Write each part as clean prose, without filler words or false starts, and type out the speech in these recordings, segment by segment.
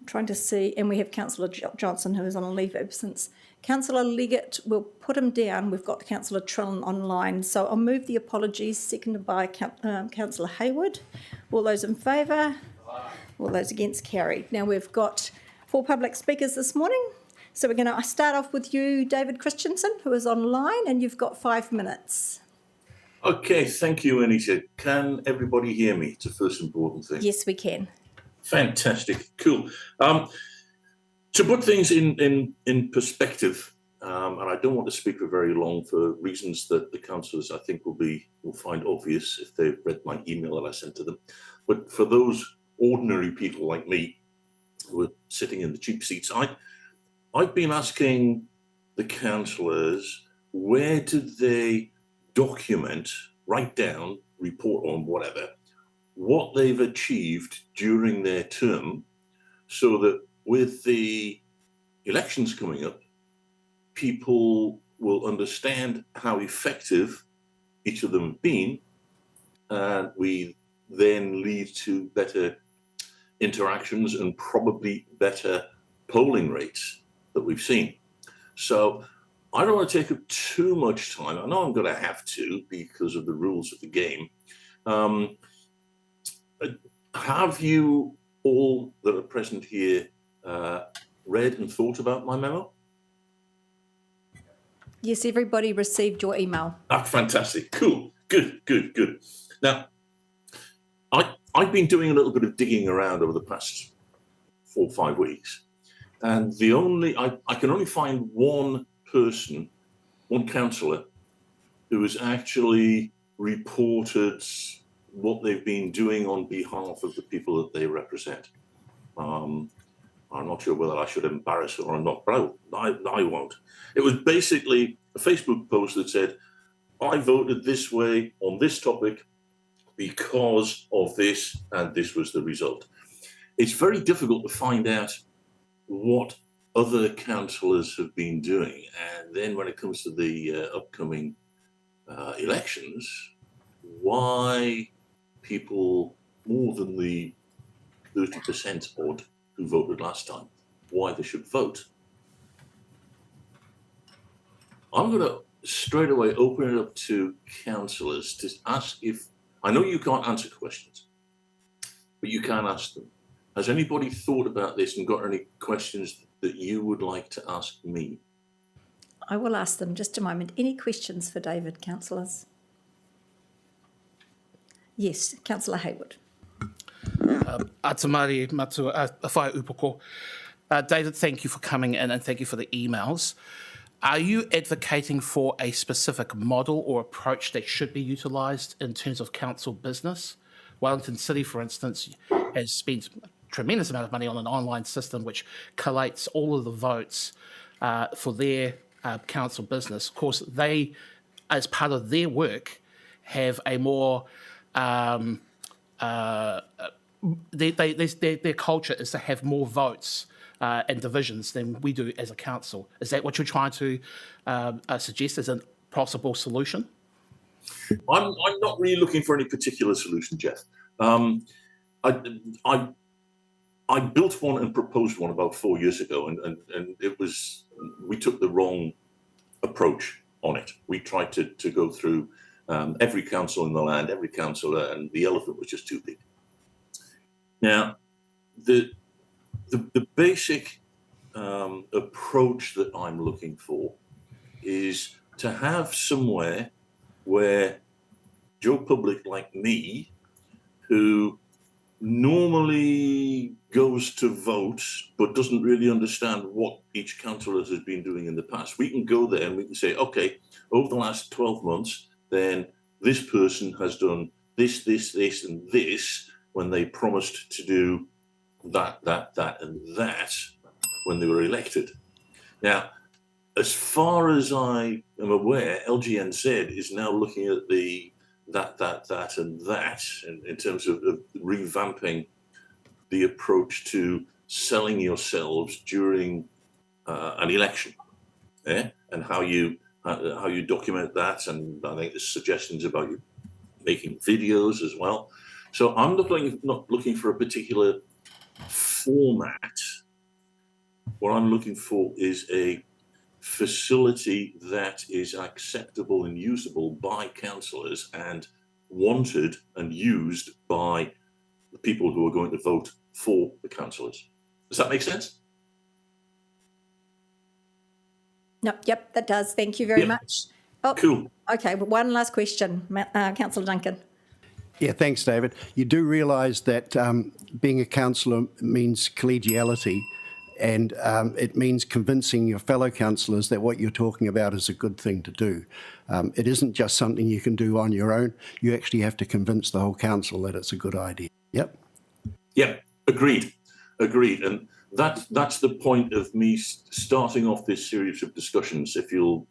trying to see, and we have Councillor Johnson, who is on a leave of absence. Councillor Leggett, we'll put him down. We've got Councillor Trillin online. So I'll move the apologies, seconded by Councillor Hayward. All those in favour? All those against? Carried. Now we've got 4 public speakers this morning. So we're going to start off with you, David Christensen, who is online, and you've got 5 minutes. Okay, thank you, Anita. Can everybody hear me? It's the first important thing. Yes, we can. Fantastic, cool. To put things in perspective, and I don't want to speak for very long for reasons that the councillors I think will find obvious if they've read my email that I sent to them. But for those ordinary people like me who are sitting in the cheap seats, I've been asking the councillors, where did they document, write down, report on, whatever, what they've achieved during their term, so that with the elections coming up, people will understand how effective each of them have been, and we then lead to better interactions and probably better polling rates that we've seen. So I don't want to take up too much time. I know I'm going to have to because of the rules of the game. Have you all that are present here read and thought about my memo? Yes, everybody received your email. Ah, fantastic. Cool. Good. Now, I've been doing a little bit of digging around over the past 4 or 5 weeks, and I can only find one person, one councillor, who has actually reported what they've been doing on behalf of the people that they represent. I'm not sure whether I should embarrass her or not, but I won't. It was basically a Facebook post that said, I voted this way on this topic because of this, and this was the result. It's very difficult to find out what other councillors have been doing, and then when it comes to the upcoming elections, why people more than the 30% odd who voted last time, why they should vote. I'm going to straight away open it up to councillors to ask if, I know you can't answer questions, but you can ask them. Has anybody thought about this and got any questions that you would like to ask me? I will ask them just a moment. Any questions for David, councillors? Yes, Councillor Hayward. Atamari Matu Whai Upoko. David, thank you for coming in and thank you for the emails. Are you advocating for a specific model or approach that should be utilised in terms of council business? Wellington City, for instance, has spent a tremendous amount of money on an online system which collates all of the votes for their council business. Of course, they, as part of their work, have a more their culture is to have more votes and divisions than we do as a council. Is that what you're trying to suggest as a possible solution? I'm not really looking for any particular solution, Jeff. I built one and proposed one about 4 years ago, and it was, we took the wrong approach on it. We tried to go through every council in the land, every councillor, and the elephant was just too big. Now, the basic approach that I'm looking for is to have somewhere where Joe Public like me, who normally goes to vote but doesn't really understand what each councillor has been doing in the past, we can go there and we can say, okay, over the last 12 months, then this person has done this, this, and this when they promised to do that, and that when they were elected. Now, as far as I am aware, LGNZ is now looking at the that, and that in terms of revamping the approach to selling yourselves during an election, and how you document that. And I think there's suggestions about you making videos as well. So I'm not looking for a particular format What I'm looking for is a facility that is acceptable and usable by councillors and wanted and used by the people who are going to vote for the councillors. Does that make sense? No, yep, that does. Thank you very Yeah. much. Oh, Cool. okay, but one last question, Councillor Duncan. Yeah, thanks, David. You do realise that being a councillor means collegiality, and it means convincing your fellow councillors that what you're talking about is a good thing to do. It isn't just something you can do on your own. You actually have to convince the whole council that it's a good idea. Yep. Yeah, agreed. And that's the point of me starting off this series of discussions, if you'll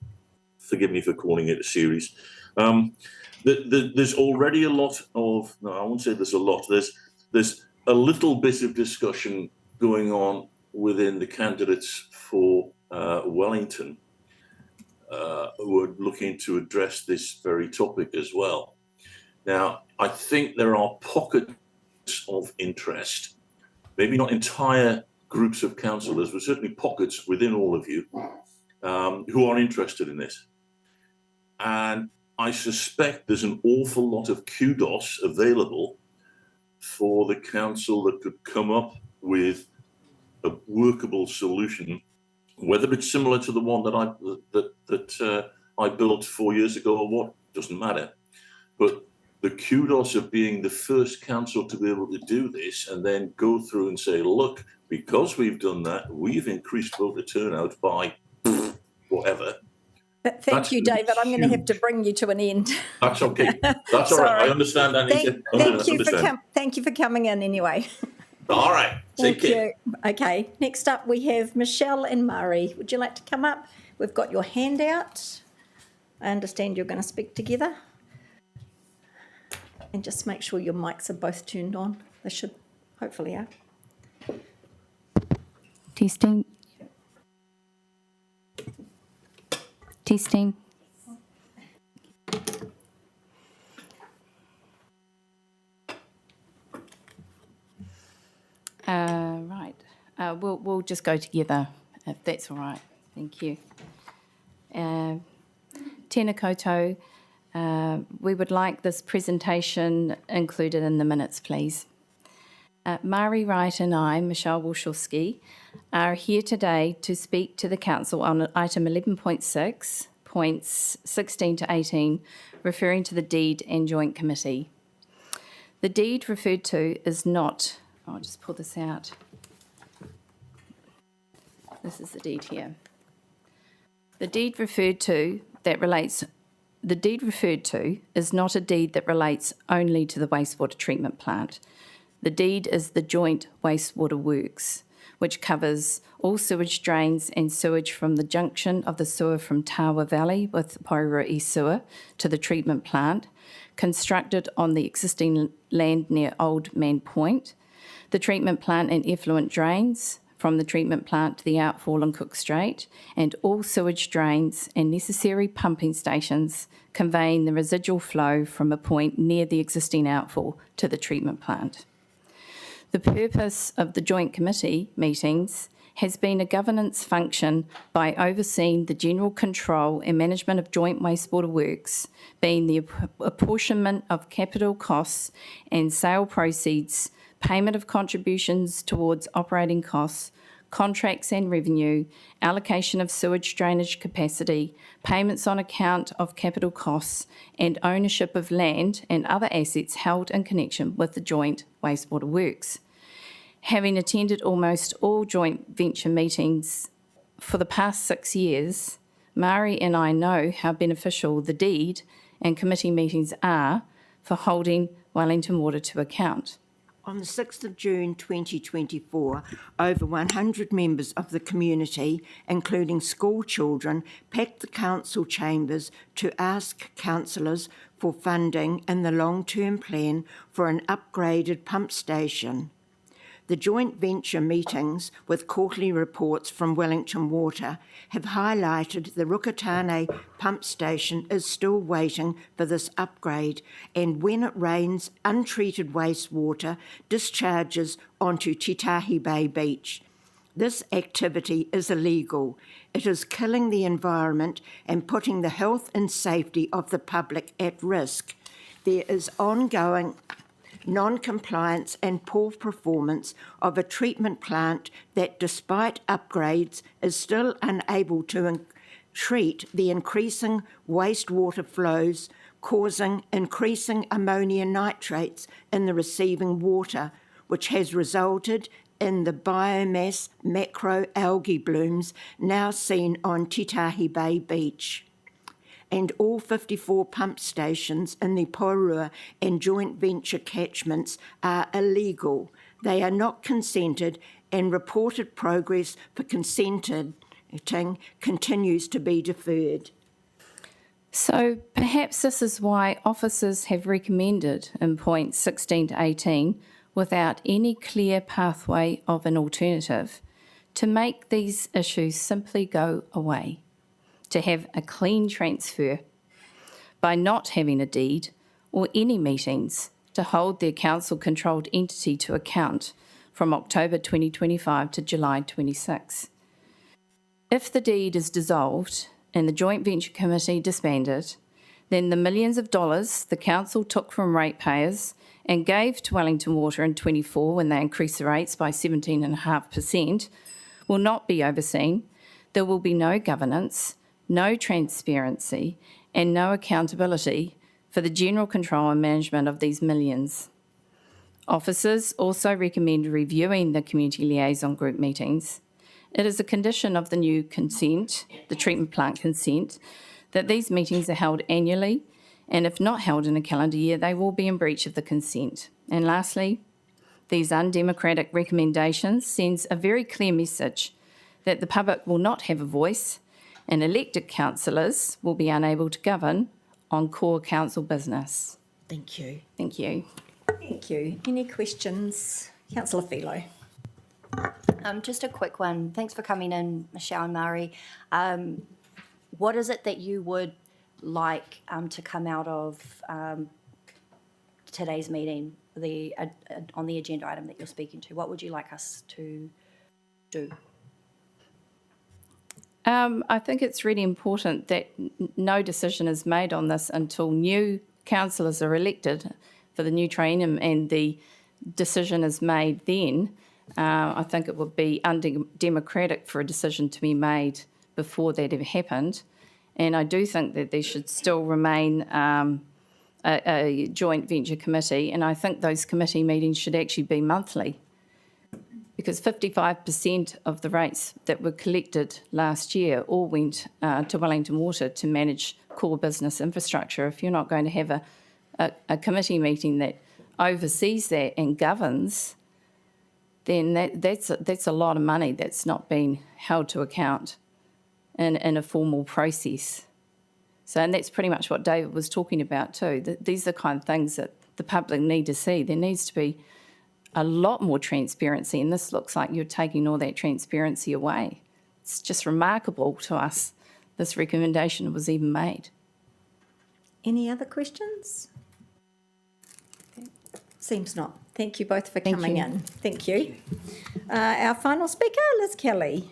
forgive me for calling it a series. There's already a lot of, no, I won't say there's a lot, there's a little bit of discussion going on within the candidates for Wellington who are looking to address this very topic as well. Now, I think there are pockets of interest, maybe not entire groups of councillors, but certainly pockets within all of you who are interested in this. And I suspect there's an awful lot of kudos available for the council that could come up with a workable solution, whether it's similar to the one that I built 4 years ago or what, doesn't matter. But the kudos of being the first council to be able to do this and then go through and say, look, because we've done that, we've increased voter turnout by whatever. Thank you, David. I'm going to have to bring you to an end. That's okay. That's all right. I understand, Anita. Thank you for coming in anyway. All right. Take care. You. Okay. Next up, we have Michelle and Murray. Would you like to come up? We've got your hand out. I understand you're going to speak together. And just make sure your mics are both turned on. They should, hopefully, are. Testing. Testing. Right. We'll just go together, if that's all right. Thank you. Tēnā koutou. We would like this presentation included in the minutes, please. Mari Wright and I, Michelle Walshowski, are here today to speak to the Council on item 11.6, points 16 to 18, referring to the deed and joint committee. The deed referred to is not, I'll just pull this out. This is the deed here. The deed referred to is not a deed that relates only to the wastewater treatment plant. The deed is the joint wastewater works, which covers all sewage drains and sewage from the junction of the sewer from Tawa Valley with Porirua East Sewer to the treatment plant, constructed on the existing land near Old Man Point, the treatment plant and effluent drains from the treatment plant to the outfall in Cook Strait, and all sewage drains and necessary pumping stations conveying the residual flow from a point near the existing outfall to the treatment plant. The purpose of the Joint Committee meetings has been a governance function by overseeing the general control and management of joint wastewater works, being the apportionment of capital costs and sale proceeds, payment of contributions towards operating costs, contracts and revenue, allocation of sewage drainage capacity, payments on account of capital costs, and ownership of land and other assets held in connection with the joint wastewater works. Having attended almost all joint venture meetings for the past 6 years, Mari and I know how beneficial the deed and committee meetings are for holding Wellington Water to account. On the 6th of June 2024, over 100 members of the community, including school children, packed the council chambers to ask councillors for funding in the long-term plan for an upgraded pump station. The joint venture meetings with quarterly reports from Wellington Water have highlighted the Rukatane pump station is still waiting for this upgrade, and when it rains, untreated wastewater discharges onto Titahi Bay Beach. This activity is illegal. It is killing the environment and putting the health and safety of the public at risk. There is ongoing non-compliance and poor performance of a treatment plant that, despite upgrades, is still unable to treat the increasing wastewater flows, causing increasing ammonia nitrates in the receiving water, which has resulted in the biomass macroalgae blooms now seen on Titahi Bay Beach. And all 54 pump stations in the Porirua and joint venture catchments are illegal. They are not consented, and reported progress for consenting continues to be deferred. So perhaps this is why officers have recommended in points 16 to 18, without any clear pathway of an alternative, to make these issues simply go away, to have a clean transfer by not having a deed or any meetings to hold their council-controlled entity to account from October 2025 to July 26. If the deed is dissolved and the joint venture committee disbanded, then the millions of dollars the council took from ratepayers and gave to Wellington Water in 24 when they increased the rates by 17.5% will not be overseen. There will be no governance, no transparency, and no accountability for the general control and management of these millions. Officers also recommend reviewing the community liaison group meetings. It is a condition of the new consent, the treatment plant consent, that these meetings are held annually, and if not held in a calendar year, they will be in breach of the consent. And lastly, these undemocratic recommendations sends a very clear message that the public will not have a voice and elected councillors will be unable to govern on core council business. Thank you. Thank you. Thank you. Any questions? Councillor Philo. Just a quick one. Thanks for coming in, Michelle and Mari. What is it that you would like to come out of today's meeting, on the agenda item that you're speaking to? What would you like us to do? I think it's really important that no decision is made on this until new councillors are elected for the new triennium and the decision is made then. I think it would be undemocratic for a decision to be made before that ever happened. And I do think that there should still remain a joint venture committee, and I think those committee meetings should actually be monthly, because 55% of the rates that were collected last year all went to Wellington Water to manage core business infrastructure. If you're not going to have a committee meeting that oversees that and governs, then that's a lot of money that's not being held to account in a formal process. So, and that's pretty much what David was talking about too. These are the kind of things that the public need to see. There needs to be a lot more transparency, and this looks like you're taking all that transparency away. It's just remarkable to us this recommendation was even made. Any other questions? Seems not. Thank you both for coming in. Thank you. Our final speaker, Liz Kelly.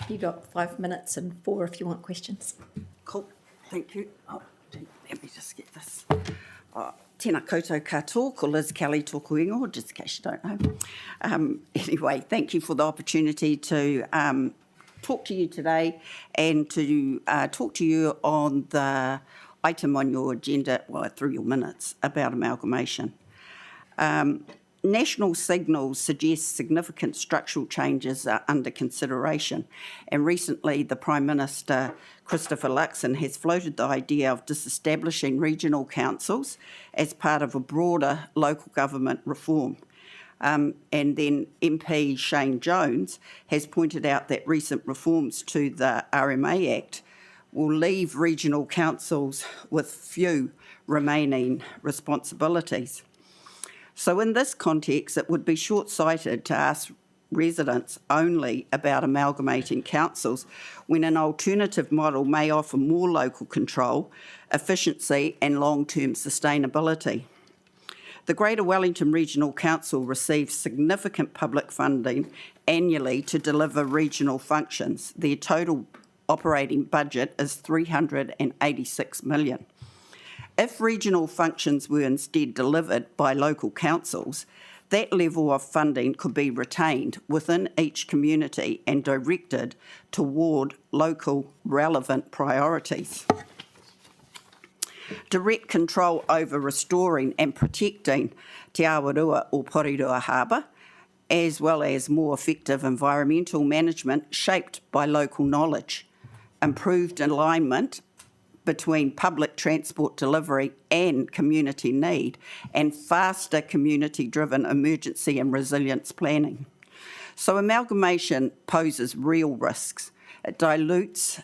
You got 5 minutes and 4 if you want questions. Cool, thank you. Oh, let me just get this. Tēnā koutou katoa, ko Liz Kelly tōku ingoa, just in case you don't know. Anyway, thank you for the opportunity to talk to you today and to talk to you on the item on your agenda, well, through your minutes, about amalgamation. National signals suggest significant structural changes are under consideration, and recently the Prime Minister, Christopher Luxon, has floated the idea of disestablishing regional councils as part of a broader local government reform. And then MP Shane Jones has pointed out that recent reforms to the RMA Act will leave regional councils with few remaining responsibilities. So in this context, it would be short-sighted to ask residents only about amalgamating councils when an alternative model may offer more local control, efficiency and long-term sustainability. The Greater Wellington Regional Council receives significant public funding annually to deliver regional functions. Their total operating budget is $386 million. If regional functions were instead delivered by local councils, that level of funding could be retained within each community and directed toward local relevant priorities. Direct control over restoring and protecting Te Awarua or Porirua Harbour, as well as more effective environmental management shaped by local knowledge, improved alignment between public transport delivery and community need, and faster community-driven emergency and resilience planning. So amalgamation poses real risks. It dilutes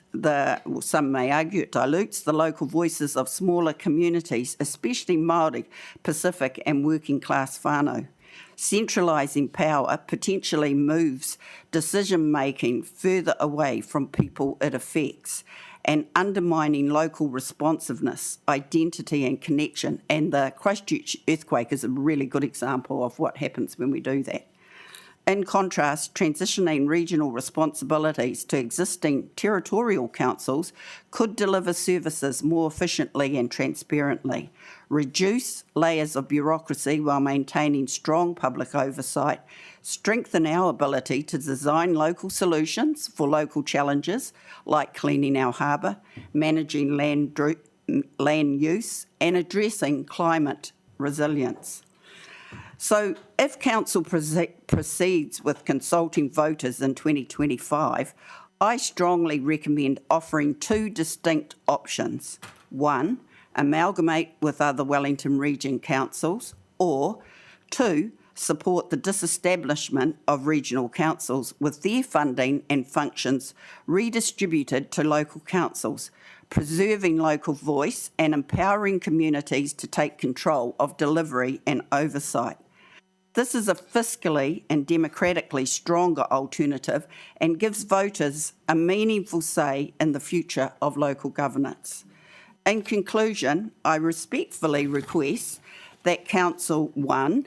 some may argue it dilutes the local voices of smaller communities, especially Māori, Pacific and working class whānau. Centralising power potentially moves decision-making further away from people it affects, and undermining local responsiveness, identity and connection. And the Christchurch earthquake is a really good example of what happens when we do that. In contrast, transitioning regional responsibilities to existing territorial councils could deliver services more efficiently and transparently, reduce layers of bureaucracy while maintaining strong public oversight, strengthen our ability to design local solutions for local challenges like cleaning our harbour, managing land use and addressing climate resilience. So if Council proceeds with consulting voters in 2025, I strongly recommend offering two distinct options. One, amalgamate with other Wellington Region councils, or two, support the disestablishment of regional councils with their funding and functions redistributed to local councils, preserving local voice and empowering communities to take control of delivery and oversight. This is a fiscally and democratically stronger alternative and gives voters a meaningful say in the future of local governance. In conclusion, I respectfully request that Council 1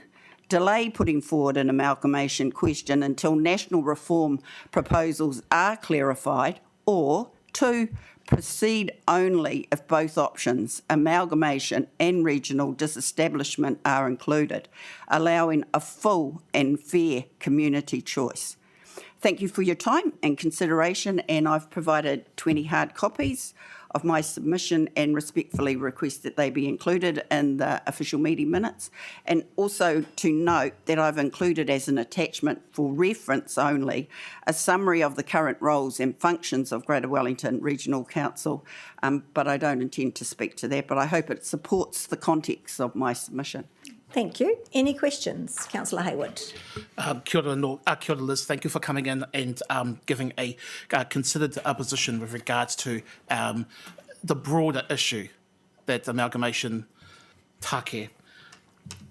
delay putting forward an amalgamation question until national reform proposals are clarified, or 2, proceed only if both options, amalgamation and regional disestablishment, are included, allowing a full and fair community choice. Thank you for your time and consideration, and I've provided 20 hard copies of my submission and respectfully request that they be included in the official meeting minutes. And also to note that I've included as an attachment for reference only a summary of the current roles and functions of Greater Wellington Regional Council, but I don't intend to speak to that, but I hope it supports the context of my submission. Thank you. Any questions? Councillor Hayward. Kia ora, Liz. Thank you for coming in and giving a considered position with regards to the broader issue that amalgamation take.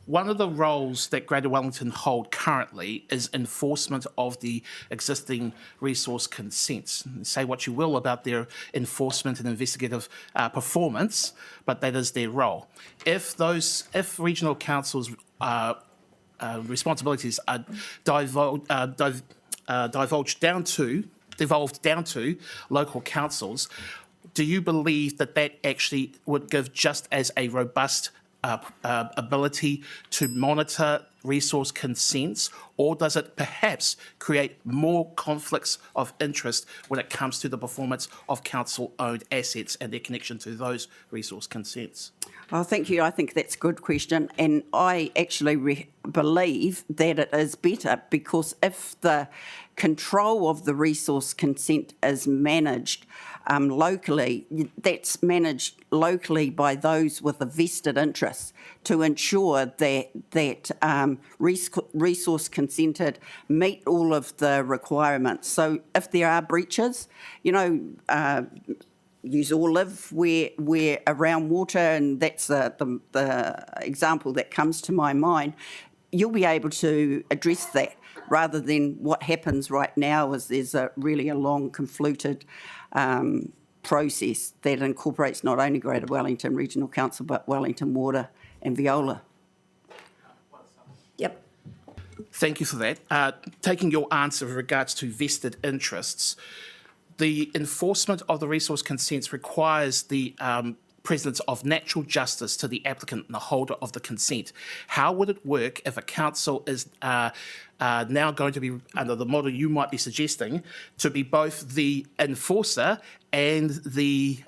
One of the roles that Greater Wellington hold currently is enforcement of the existing resource consents. Say what you will about their enforcement and investigative performance, but that is their role. If regional councils' responsibilities are devolved down to local councils, do you believe that actually would give just as a robust ability to monitor resource consents, or does it perhaps create more conflicts of interest when it comes to the performance of council-owned assets and their connection to those resource consents? Oh, thank you. I think that's a good question. And I actually believe that it is better, because if the control of the resource consent is managed locally, that's managed locally by those with a vested interest to ensure that resource consented meet all of the requirements. So if there are breaches, you all live where around water, and that's the example that comes to my mind. you'll be able to address that rather than what happens right now is there's really a long, confluted process that incorporates not only Greater Wellington Regional Council but Wellington Water and Viola. Yep. Thank you for that. Taking your answer with regards to vested interests, the enforcement of the resource consents requires the presence of natural justice to the applicant and the holder of the consent. How would it work if a council is now going to be, under the model you might be suggesting, to be both the enforcer and the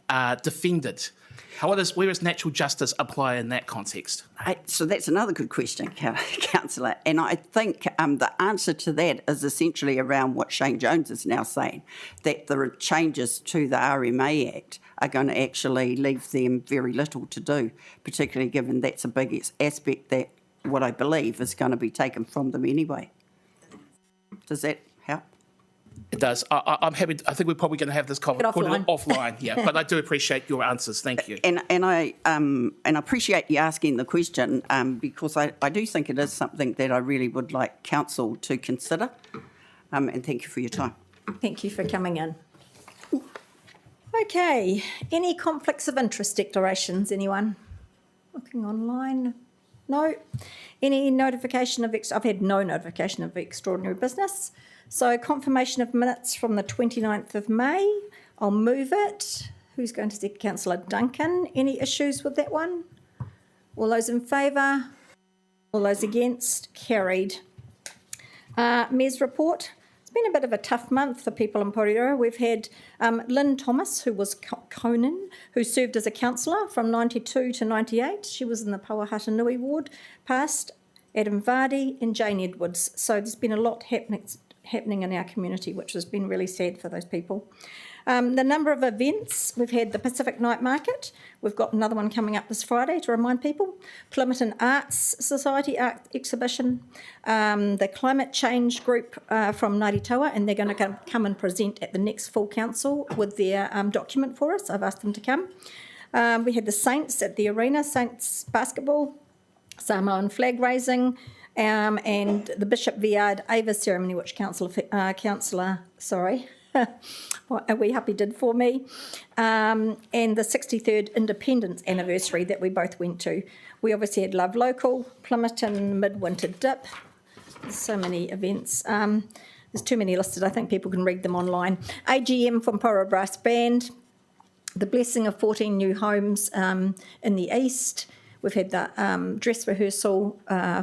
defendant? Where does natural justice apply in that context? So that's another good question, Councillor. And I think the answer to that is essentially around what Shane Jones is now saying, that the changes to the RMA Act are going to actually leave them very little to do, particularly given that's a big aspect that what I believe is going to be taken from them anyway. Does that help? It does. I'm happy. I think we're probably going to have this conversation offline. Yeah, but I do appreciate your answers. Thank you. And I appreciate you asking the question because I do think it is something that I really would like council to consider. And thank you for your time. Thank you for coming in. Okay, any conflicts of interest declarations, anyone? Looking online? No. Any notification of, I've had no notification of extraordinary business. So confirmation of minutes from the 29th of May. I'll move it. Who's going to second? Councillor Duncan. Any issues with that one? All those in favour? All those against? Carried. Mayor's report. It's been a bit of a tough month for people in Porirua. We've had Lynn Thomas, who was Conan, who served as a councillor from 92 to 98. She was in the Pauahata Nui ward, passed. Adam Vardy and Jane Edwards. So there's been a lot happening in our community, which has been really sad for those people. The number of events, we've had the Pacific Night Market. We've got another one coming up this Friday to remind people. Plimerton Arts Society Art Exhibition. The Climate Change Group from Ngāti Taua, and they're going to come and present at the next full council with their document for us. I've asked them to come. We had the Saints at the arena, Saints basketball, Samoan flag raising, and the Bishop Viard Ava ceremony, which Councillor We Happy did for me, and the 63rd Independence anniversary that we both went to. We obviously had Love Local, Plimerton Midwinter Dip, so many events. There's too many listed, I think people can read them online. AGM from Porirua Brass Band, the blessing of 14 new homes in the east. We've had the dress rehearsal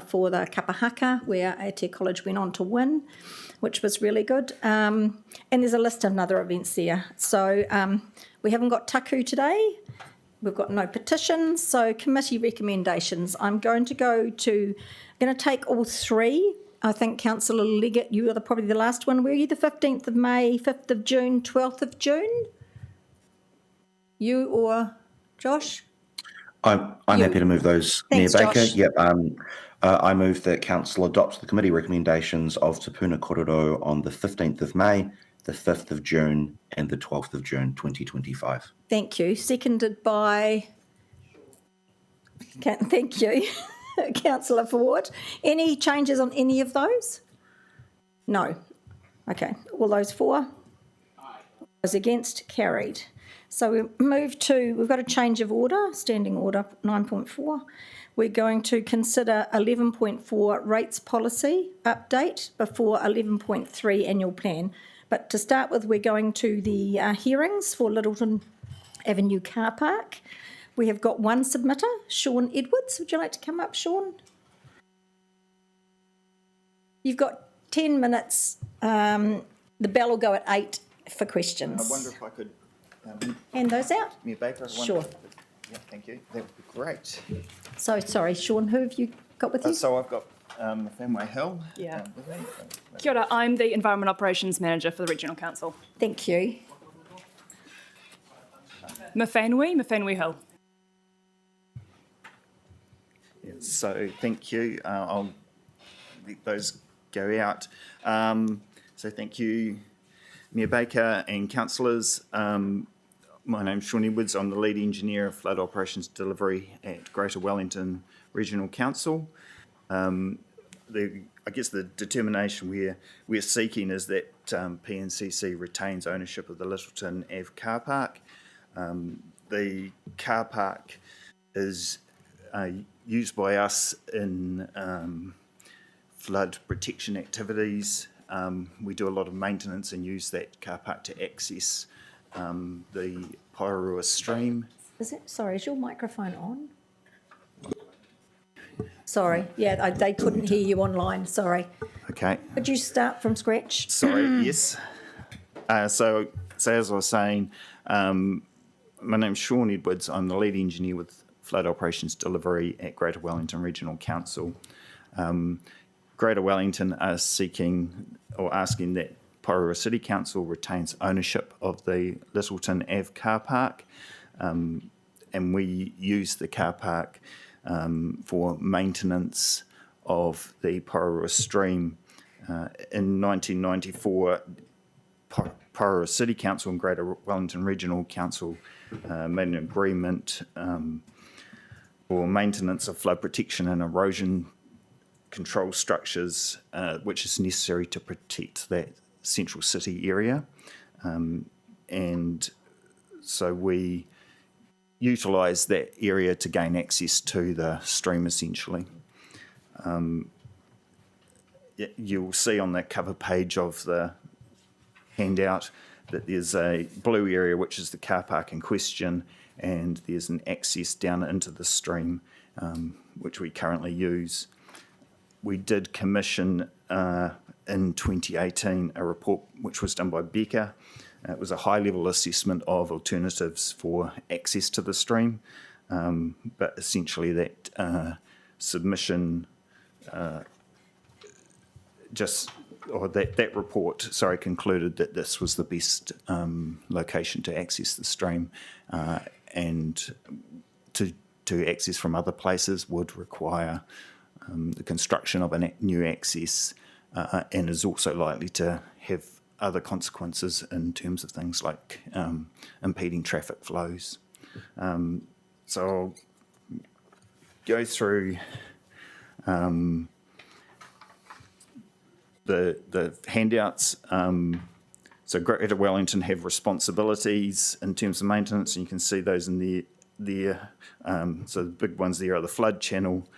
for the Kapahaka, where Aotea College went on to win, which was really good. And there's a list of other events there. So we haven't got taku today. We've got no petitions. So committee recommendations. I'm going to take all three. I think Councillor Leggett, you are probably the last one. Were you the 15th of May, 5th of June, 12th of June? You or Josh? I'm happy to move those, Thanks, Mayor Baker. Josh. Yep. I move that Council adopts the committee recommendations of Te Puna Kororo on the 15th of May, the 5th of June, and the 12th of June, 2025. Thank you. Seconded by... Thank you, Councillor Ford. Any changes on any of those? No. Okay. All those for? Aye. Those against? Carried. So we move to, we've got a change of order, standing order 9.4. We're going to consider 11.4 rates policy update before 11.3 annual plan. But to start with, we're going to the hearings for Lyttelton Avenue Carpark. We have got one submitter, Sean Edwards. Would you like to come up, Sean? You've got 10 minutes. The bell will go at 8 for questions. I wonder if I could... hand those out? Mayor Baker, Sure. Yeah, thank you. That would be great. So, sorry, Sean, who have you got with you? So I've got Fenway Hill. Yeah. With me. Kia ora, I'm the Environment Operations Manager for the Regional Council. Thank you. Mawhenui Hill. Yeah, so thank you. I'll let those go out. So thank you, Mayor Baker and councillors. My name's Sean Edwards. I'm the lead engineer of flood operations delivery at Greater Wellington Regional Council. I guess the determination we're seeking is that PNCC retains ownership of the Lyttelton Ave car park. The car park is used by us in flood protection activities. We do a lot of maintenance and use that car park to access the Porirua stream. Sorry, is your microphone on? Sorry, yeah, they couldn't hear you online, sorry. Okay. Could you start from scratch? Sorry, yes. So as I was saying, my name's Sean Edwards. I'm the lead engineer with Flood Operations Delivery at Greater Wellington Regional Council. Greater Wellington are seeking or asking that Porirua City Council retains ownership of the Lyttelton Ave car park, and we use the car park for maintenance of the Porirua stream. In 1994, Porirua City Council and Greater Wellington Regional Council made an agreement for maintenance of flood protection and erosion control structures, which is necessary to protect that central city area. And so we utilise that area to gain access to the stream, essentially. You'll see on the cover page of the handout that there's a blue area, which is the car park in question, and there's an access down into the stream, which we currently use. We did commission in 2018 a report which was done by Becker. It was a high-level assessment of alternatives for access to the stream, but essentially that submission that report concluded that this was the best location to access the stream, and to access from other places would require the construction of a new access, and is also likely to have other consequences in terms of things like impeding traffic flows. So I'll go through the handouts. So Greater Wellington have responsibilities in terms of maintenance, and you can see those in there. So the big ones there are the flood channel,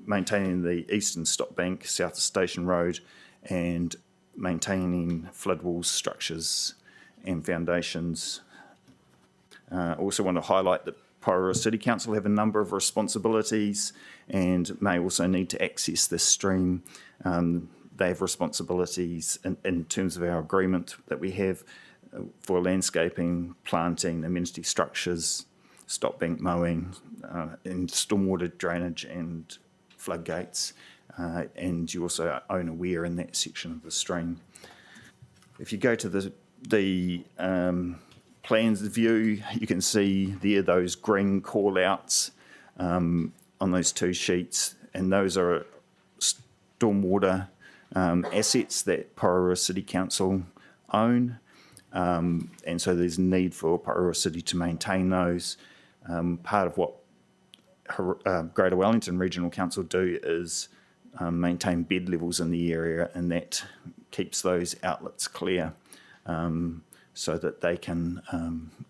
maintaining the eastern stop bank south of Station Road, and maintaining flood walls, structures and foundations. Also want to highlight that Porirua City Council have a number of responsibilities and may also need to access this stream. They have responsibilities in terms of our agreement that we have for landscaping, planting, amenity structures, stop bank mowing, and stormwater drainage and floodgates. And you also own a weir in that section of the stream. If you go to the plans view, you can see there those green call-outs on those two sheets, and those are stormwater assets that Porirua City Council own, and so there's a need for Porirua City to maintain those. Part of what Greater Wellington Regional Council do is maintain bed levels in the area, and that keeps those outlets clear so that they can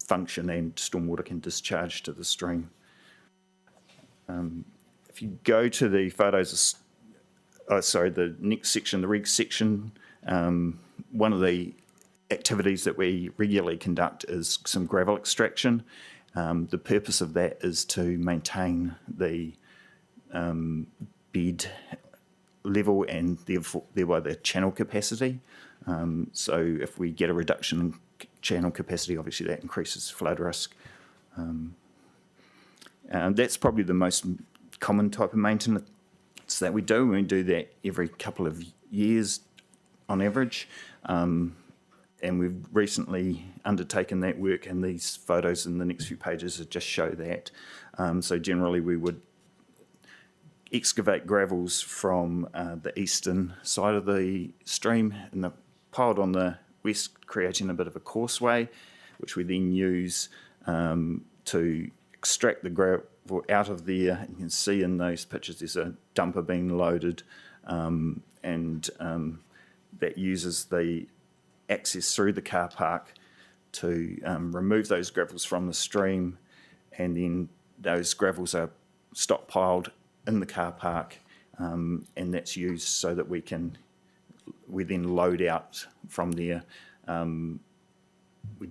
function and stormwater can discharge to the stream. If you go to the photos, the next section, the reg section, one of the activities that we regularly conduct is some gravel extraction. The purpose of that is to maintain the bed level and thereby the channel capacity. So if we get a reduction in channel capacity, obviously that increases flood risk. That's probably the most common type of maintenance that we do. We do that every couple of years on average. And we've recently undertaken that work, and these photos in the next few pages just show that. So generally we would excavate gravels from the eastern side of the stream and they're piled on the west, creating a bit of a causeway, which we then use to extract the out of there. You can see in those pictures there's a dumper being loaded, and that uses the access through the car park to remove those gravels from the stream, and then those gravels are stockpiled in the car park, and that's used so that we then load out from there. We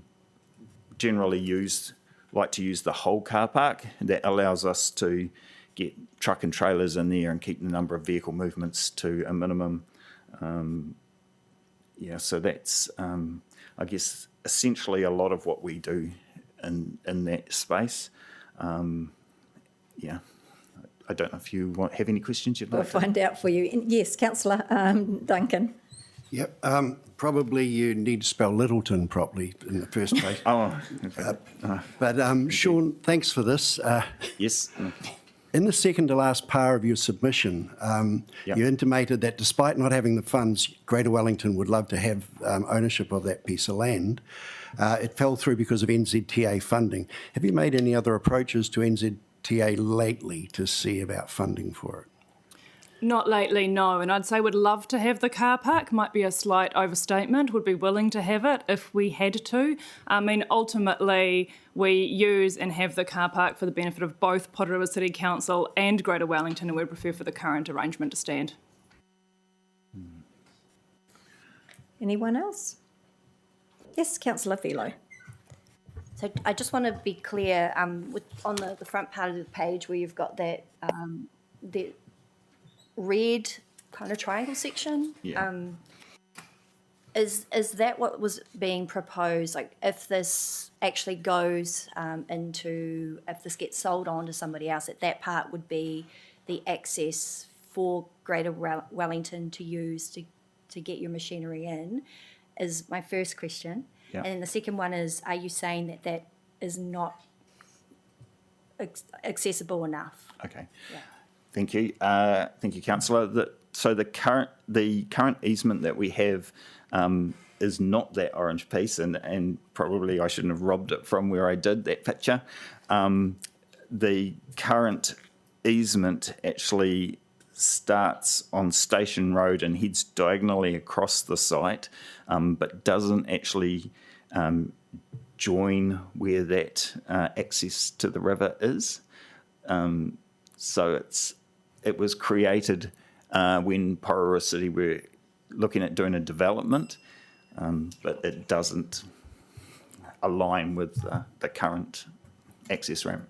generally like to use the whole car park. That allows us to get truck and trailers in there and keep the number of vehicle movements to a minimum. So that's, I guess, essentially a lot of what we do in that space. I don't know if you have any questions you'd We'll like to. find out for you. Yes, Councillor Duncan. Yep. Probably you need to spell Lyttelton properly in the first place. Okay. But Sean, thanks for this. Yes. In the second to last par of your submission, you intimated that despite not having the funds, Greater Wellington would love to have ownership of that piece of land. It fell through because of NZTA funding. Have you made any other approaches to NZTA lately to see about funding for it? Not lately, no. And I'd say would love to have the car park, might be a slight overstatement, would be willing to have it if we had to. I mean, ultimately, we use and have the car park for the benefit of both Porirua City Council and Greater Wellington, and we'd prefer for the current arrangement to stand. Anyone else? Yes, Councillor Filo. So I just want to be clear, on the front part of the page where you've got that the red kind of triangle section. Is that what was being proposed? Like, if this actually goes if this gets sold on to somebody else, that part would be the access for Greater Wellington to use to get your machinery in, is my first question. Yeah. And then the second one is, are you saying that is not accessible enough? Okay. Yeah. Thank you. Thank you, Councillor. So the current easement that we have is not that orange piece, and probably I shouldn't have robbed it from where I did that picture. The current easement actually starts on Station Road and heads diagonally across the site, but doesn't actually join where that access to the river is. So it was created when Porirua City were looking at doing a development, but it doesn't align with the current access ramp.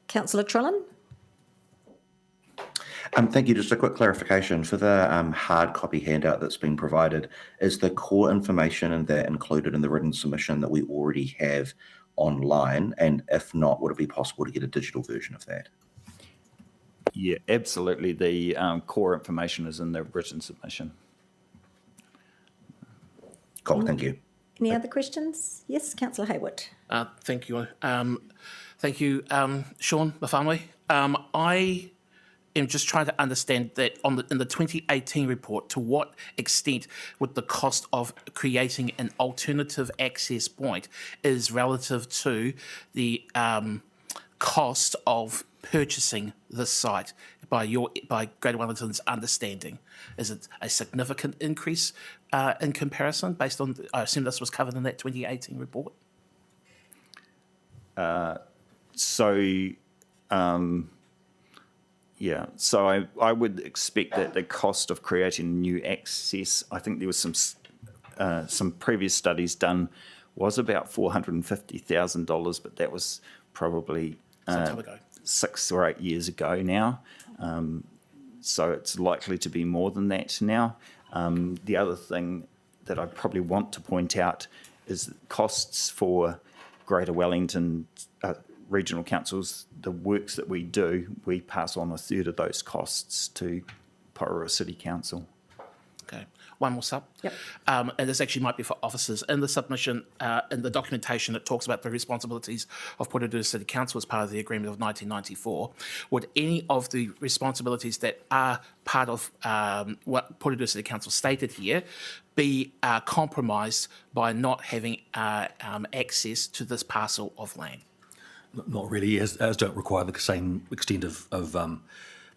Councillor Trillin. Thank you. Just a quick clarification. For the hard copy handout that's been provided, is the core information in that included in the written submission that we already have online? And if not, would it be possible to get a digital version of that? Yeah, absolutely. The core information is in the written submission. Cool, thank you. Any other questions? Yes, Councillor Hayward. Thank you. Thank you, Sean Mafamwe. I am just trying to understand that in the 2018 report, to what extent would the cost of creating an alternative access point is relative to the cost of purchasing this site by Greater Wellington's understanding? Is it a significant increase in comparison based on, I assume this was covered in that 2018 report? So I would expect that the cost of creating new access, I think there was some previous studies done, was about $450,000, but that was probably Some time ago. 6 or 8 years ago now. So it's likely to be more than that now. The other thing that I probably want to point out is costs for Greater Wellington regional councils. The works that we do, we pass on a third of those costs to Porirua City Council. Okay. One more sub. Yep. And this actually might be for officers. In the submission, in the documentation, it talks about the responsibilities of Porirua City Council as part of the agreement of 1994. Would any of the responsibilities that are part of what Porirua City Council stated here be compromised by not having access to this parcel of land? Not really, as don't require the same extent of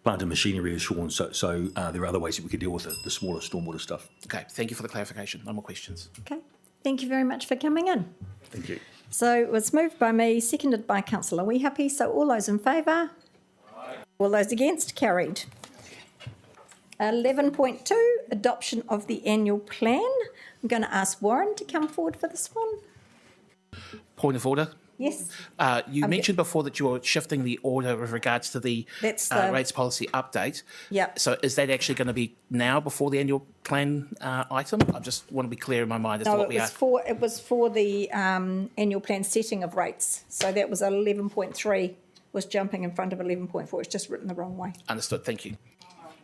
plant and machinery as Sean. So there are other ways that we could deal with it, the smaller stormwater stuff. Okay, thank you for the clarification. No more questions. Okay, thank you very much for coming in. Thank you. So it was moved by me, seconded by Councillor We Happy. So all those in favour? All those against? Carried. 11.2, adoption of the annual plan. I'm going to ask Warren to come forward for this one. Point of order. Yes. You mentioned before that you were shifting the order with regards to the That's the- rates policy update. Yep. So is that actually going to be now before the annual plan item? I just want to be clear in my mind as to No, what it was for the annual plan setting of rates. So that was 11.3 was jumping in front of 11.4. It's just written the wrong way. Understood. Thank you.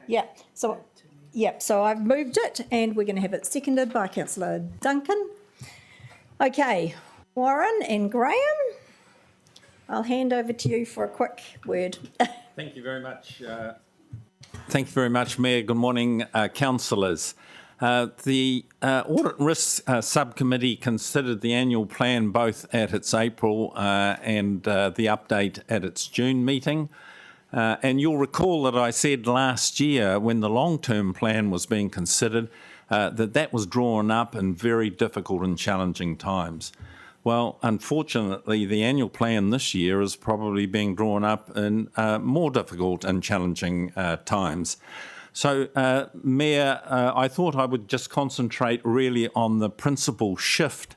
Yeah. So I've moved it, and we're going to have it seconded by Councillor Duncan. Okay, Warren and Graham, I'll hand over to you for a quick word. Thank you very much. Mayor. Good morning, councillors. The Audit and Risk Subcommittee considered the annual plan both at its April and the update at its June meeting. And you'll recall that I said last year, when the long-term plan was being considered, that was drawn up in very difficult and challenging times. Well, unfortunately, the annual plan this year is probably being drawn up in more difficult and challenging times. So, Mayor, I thought I would just concentrate really on the principal shift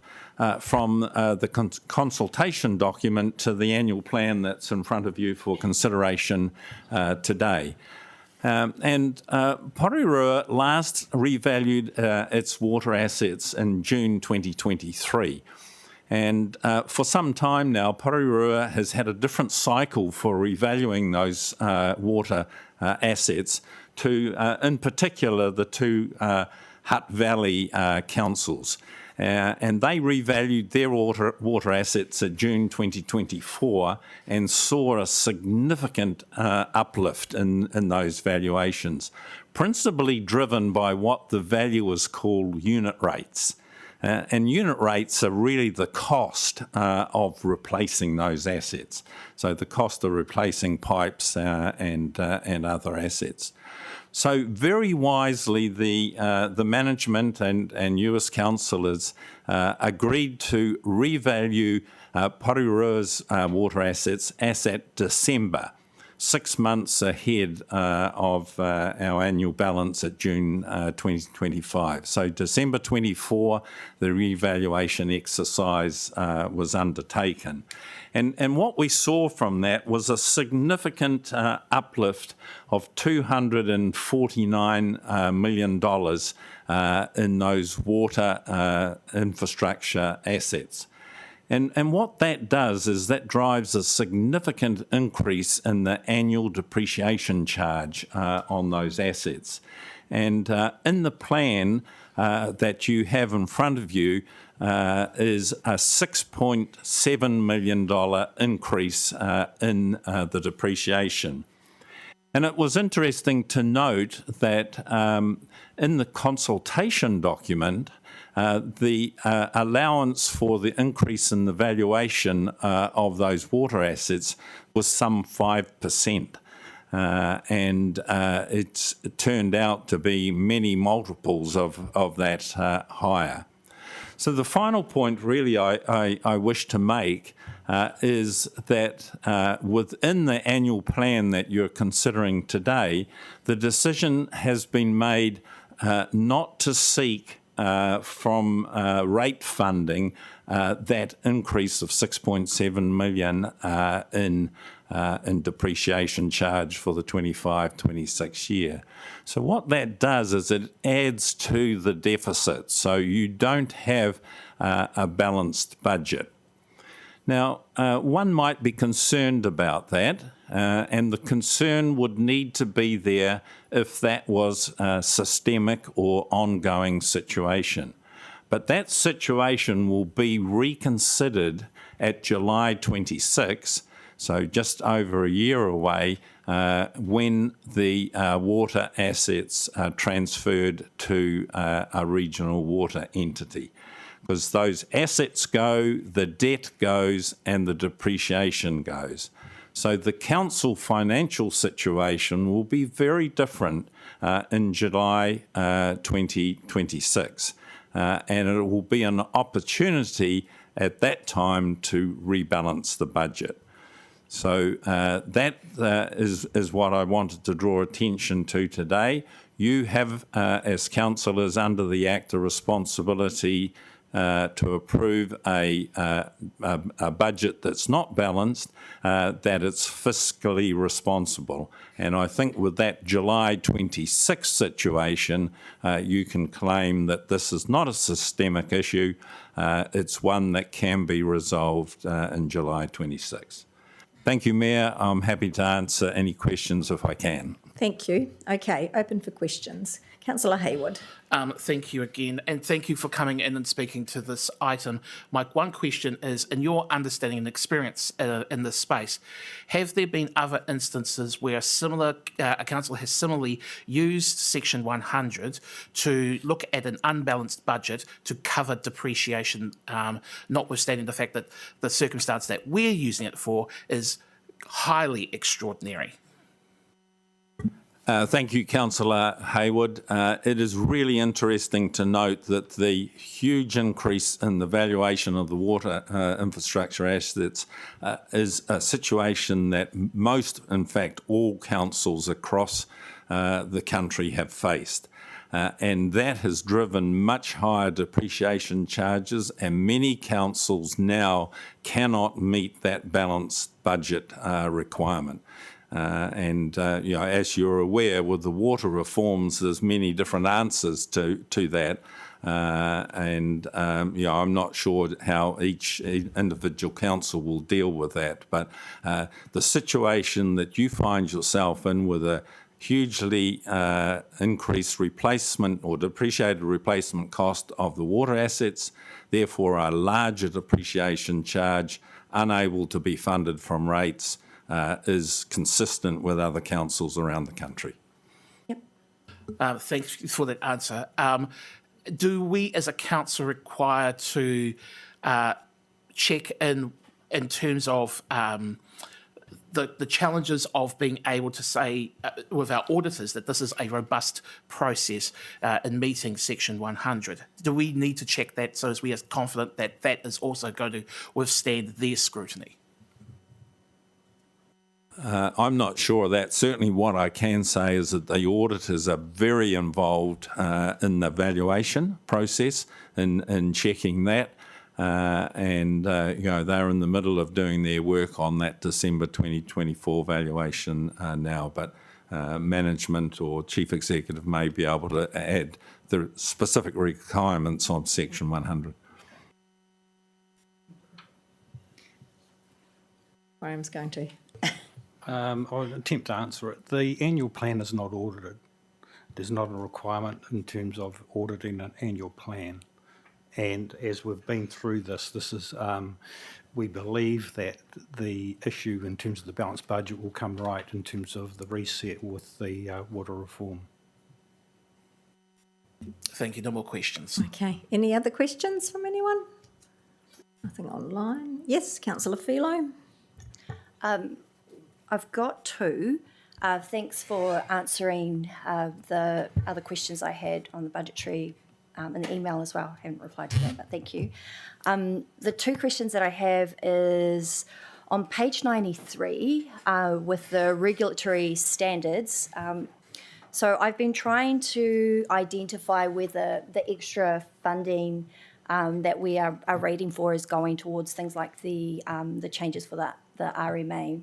from the consultation document to the annual plan that's in front of you for consideration today. Porirua last revalued its water assets in June 2023. And for some time now, Porirua has had a different cycle for revaluing those water assets to, in particular, the two Hutt Valley councils. And they revalued their water assets at June 2024 and saw a significant uplift in those valuations, principally driven by what the valuers call unit rates. And unit rates are really the cost of replacing those assets. So the cost of replacing pipes and other assets. So very wisely, the management and you as councillors agreed to revalue Porirua's water assets as at December, 6 months ahead of our annual balance at June 2025. So December 24, the revaluation exercise was undertaken. And what we saw from that was a significant uplift of $249 million in those water infrastructure assets. And what that does is that drives a significant increase in the annual depreciation charge on those assets. And in the plan that you have in front of you is a $6.7 million increase in the depreciation. And it was interesting to note that in the consultation document, the allowance for the increase in the valuation of those water assets was some 5%. And it turned out to be many multiples of that higher. So the final point really I wish to make is that within the annual plan that you're considering today, the decision has been made not to seek from rate funding that increase of $6.7 million in depreciation charge for the 25-26 year. So what that does is it adds to the deficit, so you don't have a balanced budget. Now, one might be concerned about that, and the concern would need to be there if that was a systemic or ongoing situation. But that situation will be reconsidered at July 26, so just over a year away, when the water assets are transferred to a regional water entity. because those assets go, the debt goes, and the depreciation goes. So the council financial situation will be very different in July 2026. And it will be an opportunity at that time to rebalance the budget. So that is what I wanted to draw attention to today. You have, as councillors under the Act, a responsibility to approve a budget that's not balanced, that it's fiscally responsible. And I think with that July 26 situation, you can claim that this is not a systemic issue. It's one that can be resolved in July 26. Thank you, Mayor. I'm happy to answer any questions if I can. Thank you. Okay, open for questions. Councillor Hayward. Thank you again, and thank you for coming in and speaking to this item. My one question is, in your understanding and experience in this space, have there been other instances where a council has similarly used Section 100 to look at an unbalanced budget to cover depreciation, notwithstanding the fact that the circumstance that we're using it for is highly extraordinary? Thank you, Councillor Hayward. It is really interesting to note that the huge increase in the valuation of the water infrastructure assets is a situation that most, in fact, all councils across the country have faced. And that has driven much higher depreciation charges, and many councils now cannot meet that balanced budget requirement. As you're aware, with the water reforms, there's many different answers to that. I'm not sure how each individual council will deal with that. But the situation that you find yourself in with a hugely increased replacement or depreciated replacement cost of the water assets, therefore a larger depreciation charge unable to be funded from rates, is consistent with other councils around the country. Yep. Thanks for that answer. Do we as a council require to check in terms of the challenges of being able to say with our auditors that this is a robust process in meeting Section 100? Do we need to check that so as we are confident that that is also going to withstand their scrutiny? I'm not sure of that. Certainly what I can say is that the auditors are very involved in the valuation process, in checking that. They're in the middle of doing their work on that December 2024 valuation now. But management or chief executive may be able to add the specific requirements on Section 100. Graham's going to. I'll attempt to answer it. The annual plan is not audited. There's not a requirement in terms of auditing an annual plan. And as we've been through this is, we believe that the issue in terms of the balanced budget will come right in terms of the reset with the water reform. Thank you. No more questions. Okay. Any other questions from anyone? Nothing online. Yes, Councillor Philo. I've got two. Thanks for answering the other questions I had on the budgetary in the email as well. I haven't replied to that, but thank you. The two questions that I have is on page 93 with the regulatory standards. So I've been trying to identify whether the extra funding that we are rating for is going towards things like the changes for the RMA.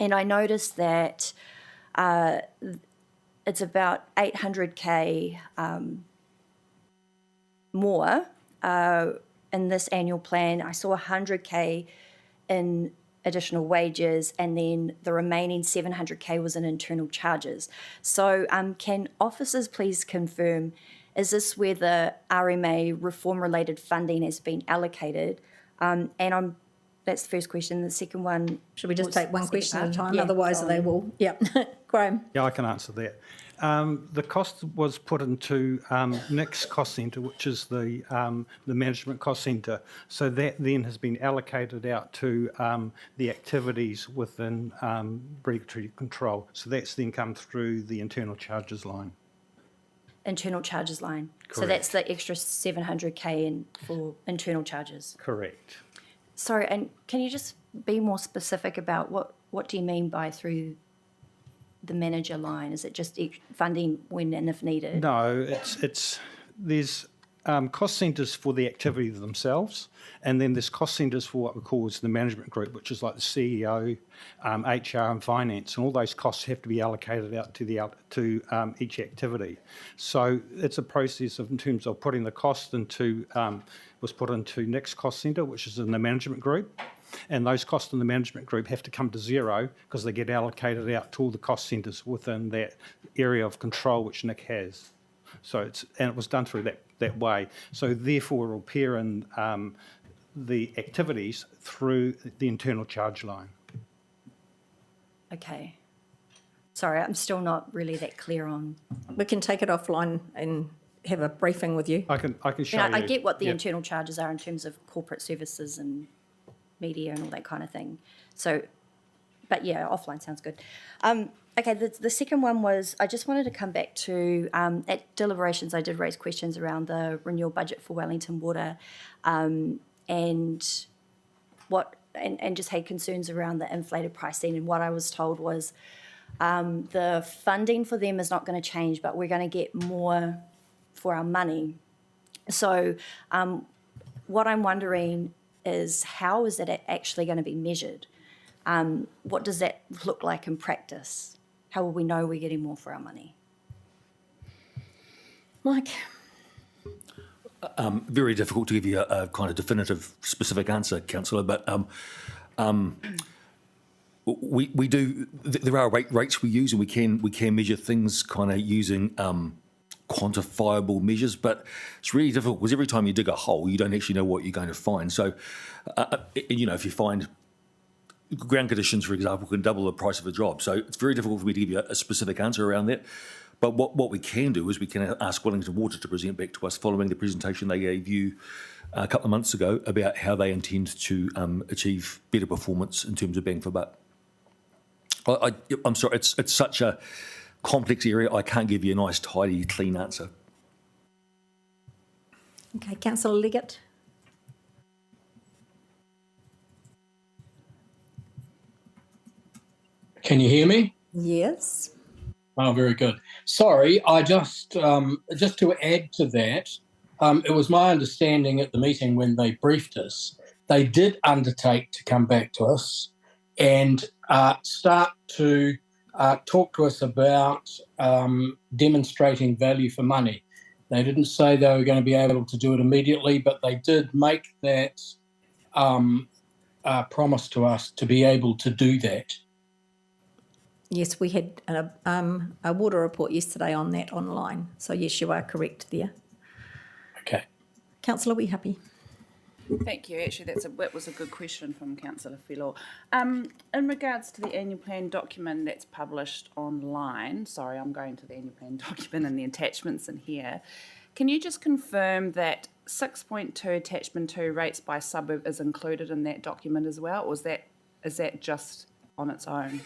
And I noticed that it's about 800K more in this annual plan. I saw 100K in additional wages, and then the remaining 700K was in internal charges. So can officers please confirm, is this where the RMA reform-related funding has been allocated? And I'm That's the first question. The second one. Should we just was take one the question at a second part? time? Yeah, Otherwise go they on. will, yeah. Graham? Yeah, I can answer that. The cost was put into Nick's cost centre, which is the management cost centre. So that then has been allocated out to the activities within regulatory control. So that's then come through the internal charges line. Internal charges line. So Correct. that's the extra 700K in for internal charges. Correct. Sorry, and can you just be more specific about what do you mean by through the manager line? Is it just funding when and if needed? No, there's cost centres for the activity themselves, and then there's cost centres for what we call the management group, which is like the CEO, HR and finance, and all those costs have to be allocated out to each activity. So it's a process in terms of putting the cost into, was put into Nick's cost centre, which is in the management group. And those costs in the management group have to come to zero because they get allocated out to all the cost centres within that area of control which Nick has. So it was done through that way. So therefore we'll pair in the activities through the internal charge line. Okay. Sorry, I'm still not really that clear on. We can take it offline and have a briefing with you. I can show you. I get what the Yep. internal charges are in terms of corporate services and media and all that kind of thing. So, but yeah, offline sounds good. Okay, the second one was, I just wanted to come back to, at deliberations, I did raise questions around the renewal budget for Wellington Water, and just had concerns around the inflated pricing. And what I was told was the funding for them is not going to change, but we're going to get more for our money. So what I'm wondering is, how is it actually going to be measured? What does that look like in practice? How will we know we're getting more for our money? Mike? Very difficult to give you a kind of definitive, specific answer, Councillor, but we do. There are rates we use, and we can measure things kind of using quantifiable measures, but it's really difficult because every time you dig a hole, you don't actually know what you're going to find. So, if you find ground conditions, for example, can double the price of a job. So it's very difficult for me to give you a specific answer around that. But what we can do is we can ask Wellington Water to present back to us following the presentation they gave you a couple of months ago about how they intend to achieve better performance in terms of bang for buck. I'm sorry, it's such a complex area, I can't give you a nice, tidy, clean answer. Okay, Councillor Leggett. Can you hear me? Yes. Oh, very good. Sorry, I just to add to that, it was my understanding at the meeting when they briefed us, they did undertake to come back to us and start to talk to us about demonstrating value for money. They didn't say they were going to be able to do it immediately, but they did make that promise to us to be able to do that. Yes, we had a water report yesterday on that online. So yes, you are correct there. Okay. Councillor, are we happy? Thank you. Actually, that was a good question from Councillor Filo. In regards to the annual plan document that's published online, sorry, I'm going to the annual plan document and the attachments in here. Can you just confirm that 6.2 attachment 2 rates by suburb is included in that document as well, or is that just on its own?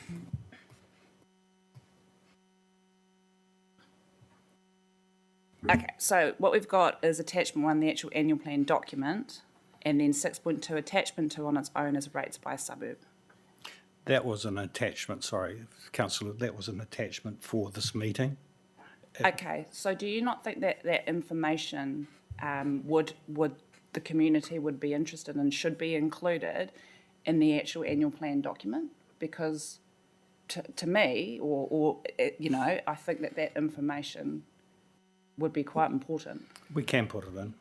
Okay, so what we've got is attachment 1, the actual annual plan document, and then 6.2 attachment 2 on its own is rates by suburb. That was an attachment, sorry, Councillor, that was an attachment for this meeting. Okay, so do you not think that that information would the community would be interested in, should be included in the actual annual plan document? Because to me, I think that information would be quite important. We can put it in.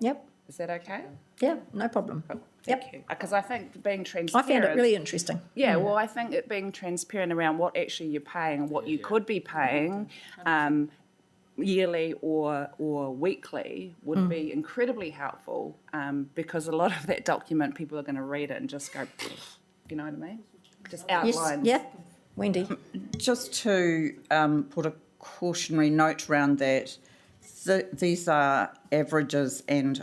Yep. Is that okay? Yeah, no problem. Thank you. Because I think being transparent... I found it really interesting. Yeah, well, I think it being transparent around what actually you're paying and what you could be paying yearly or weekly would be incredibly helpful, because a lot of that document, people are going to read it and just go, you know what I mean? Just outlines. Yes, yeah. Wendy. Just to put a cautionary note around that, these are averages and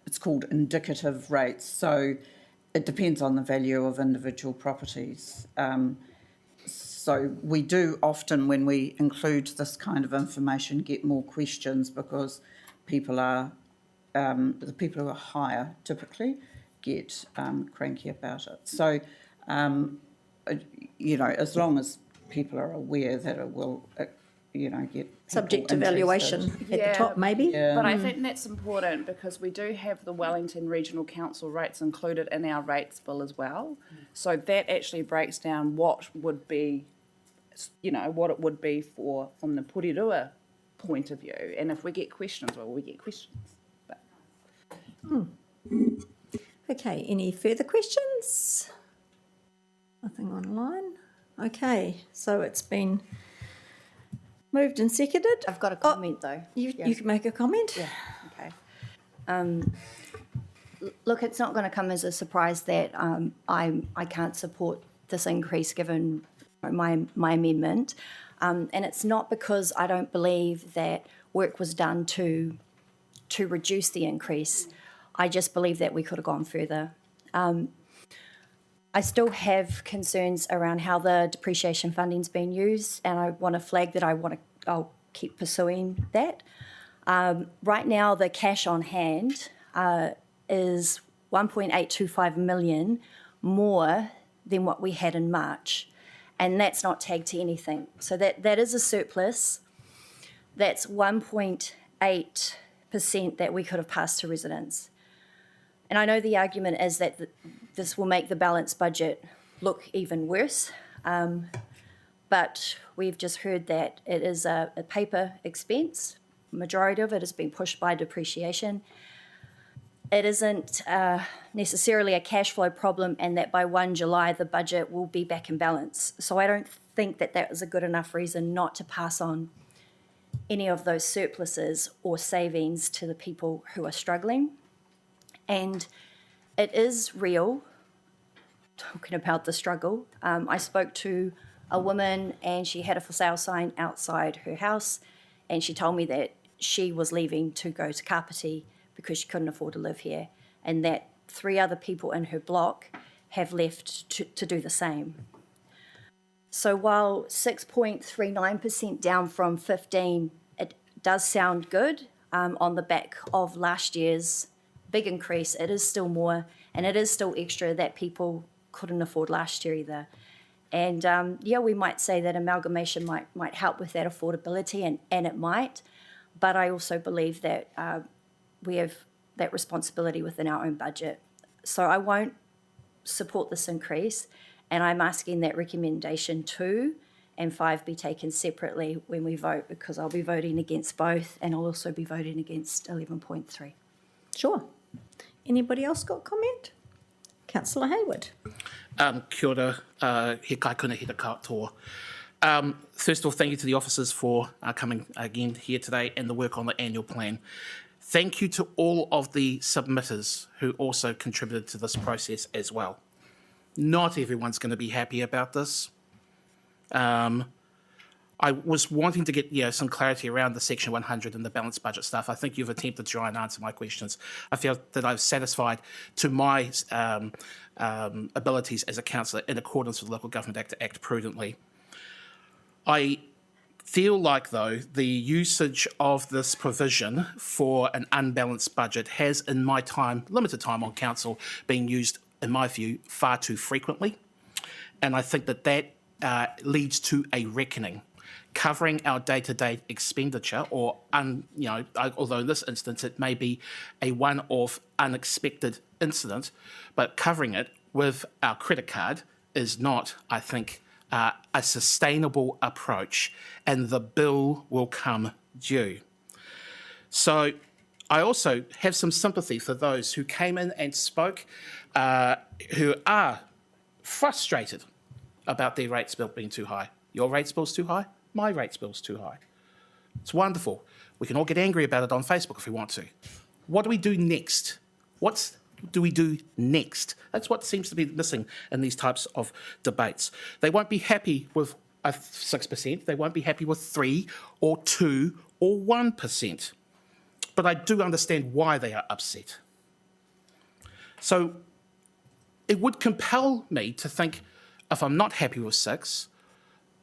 it's called indicative rates. So it depends on the value of individual properties. So we do often, when we include this kind of information, get more questions because the people who are higher typically get cranky about it. So, as long as people are aware that it will, get Subject to people valuation interested. at the top, maybe. Yeah. But I think that's important because we do have the Wellington Regional Council rates included in our rates bill as well. So that actually breaks down what would be, what it would be from the Porirua point of view. And if we get questions, well, we get questions. But. Okay, any further questions? Nothing online. Okay, so it's been moved and seconded. I've got a comment though. You can make a comment. Yeah, okay. Look, it's not going to come as a surprise that I can't support this increase given my amendment. And it's not because I don't believe that work was done to reduce the increase. I just believe that we could have gone further. I still have concerns around how the depreciation funding's been used, and I want to flag that I'll keep pursuing that. Right now, the cash on hand is 1.825 million more than what we had in March, and that's not tagged to anything. So that is a surplus. That's 1.8% that we could have passed to residents. And I know the argument is that this will make the balanced budget look even worse, but we've just heard that it is a paper expense. Majority of it is being pushed by depreciation. It isn't necessarily a cash flow problem, and that by 1 July the budget will be back in balance. So I don't think that is a good enough reason not to pass on any of those surpluses or savings to the people who are struggling. And it is real, talking about the struggle. I spoke to a woman and she had a for sale sign outside her house, and she told me that she was leaving to go to Kapiti because she couldn't afford to live here, and that 3 other people in her block have left to do the same. So while 6.39% down from 15, it does sound good on the back of last year's big increase, it is still more, and it is still extra that people couldn't afford last year either. And we might say that amalgamation might help with that affordability, and it might, but I also believe that we have that responsibility within our own budget. So I won't support this increase, and I'm asking that recommendation 2 and 5 be taken separately when we vote, because I'll be voting against both, and I'll also be voting against 11.3. Sure. Anybody else got comment? Councillor Hayward. Kia ora, he kai kuna he te katoa. First of all, thank you to the officers for coming again here today and the work on the annual plan. Thank you to all of the submitters who also contributed to this process as well. Not everyone's going to be happy about this. I was wanting to get some clarity around the Section 100 and the balanced budget stuff. I think you've attempted to try and answer my questions. I feel that I've satisfied to my abilities as a councillor in accordance with the Local Government Act to act prudently. I feel like, though, the usage of this provision for an unbalanced budget has, in my time, limited time on council, been used, in my view, far too frequently. And I think that leads to a reckoning. Covering our day-to-day expenditure, or although in this instance it may be a one-off unexpected incident, but covering it with our credit card is not, I think, a sustainable approach, and the bill will come due. So I also have some sympathy for those who came in and spoke, who are frustrated about their rates bill being too high. Your rates bill's too high? My rates bill's too high. It's wonderful. We can all get angry about it on Facebook if we want to. What do we do next? What do we do next? That's what seems to be missing in these types of debates. They won't be happy with 6%. They won't be happy with 3 or 2 or 1%. But I do understand why they are upset. So it would compel me to think, if I'm not happy with 6,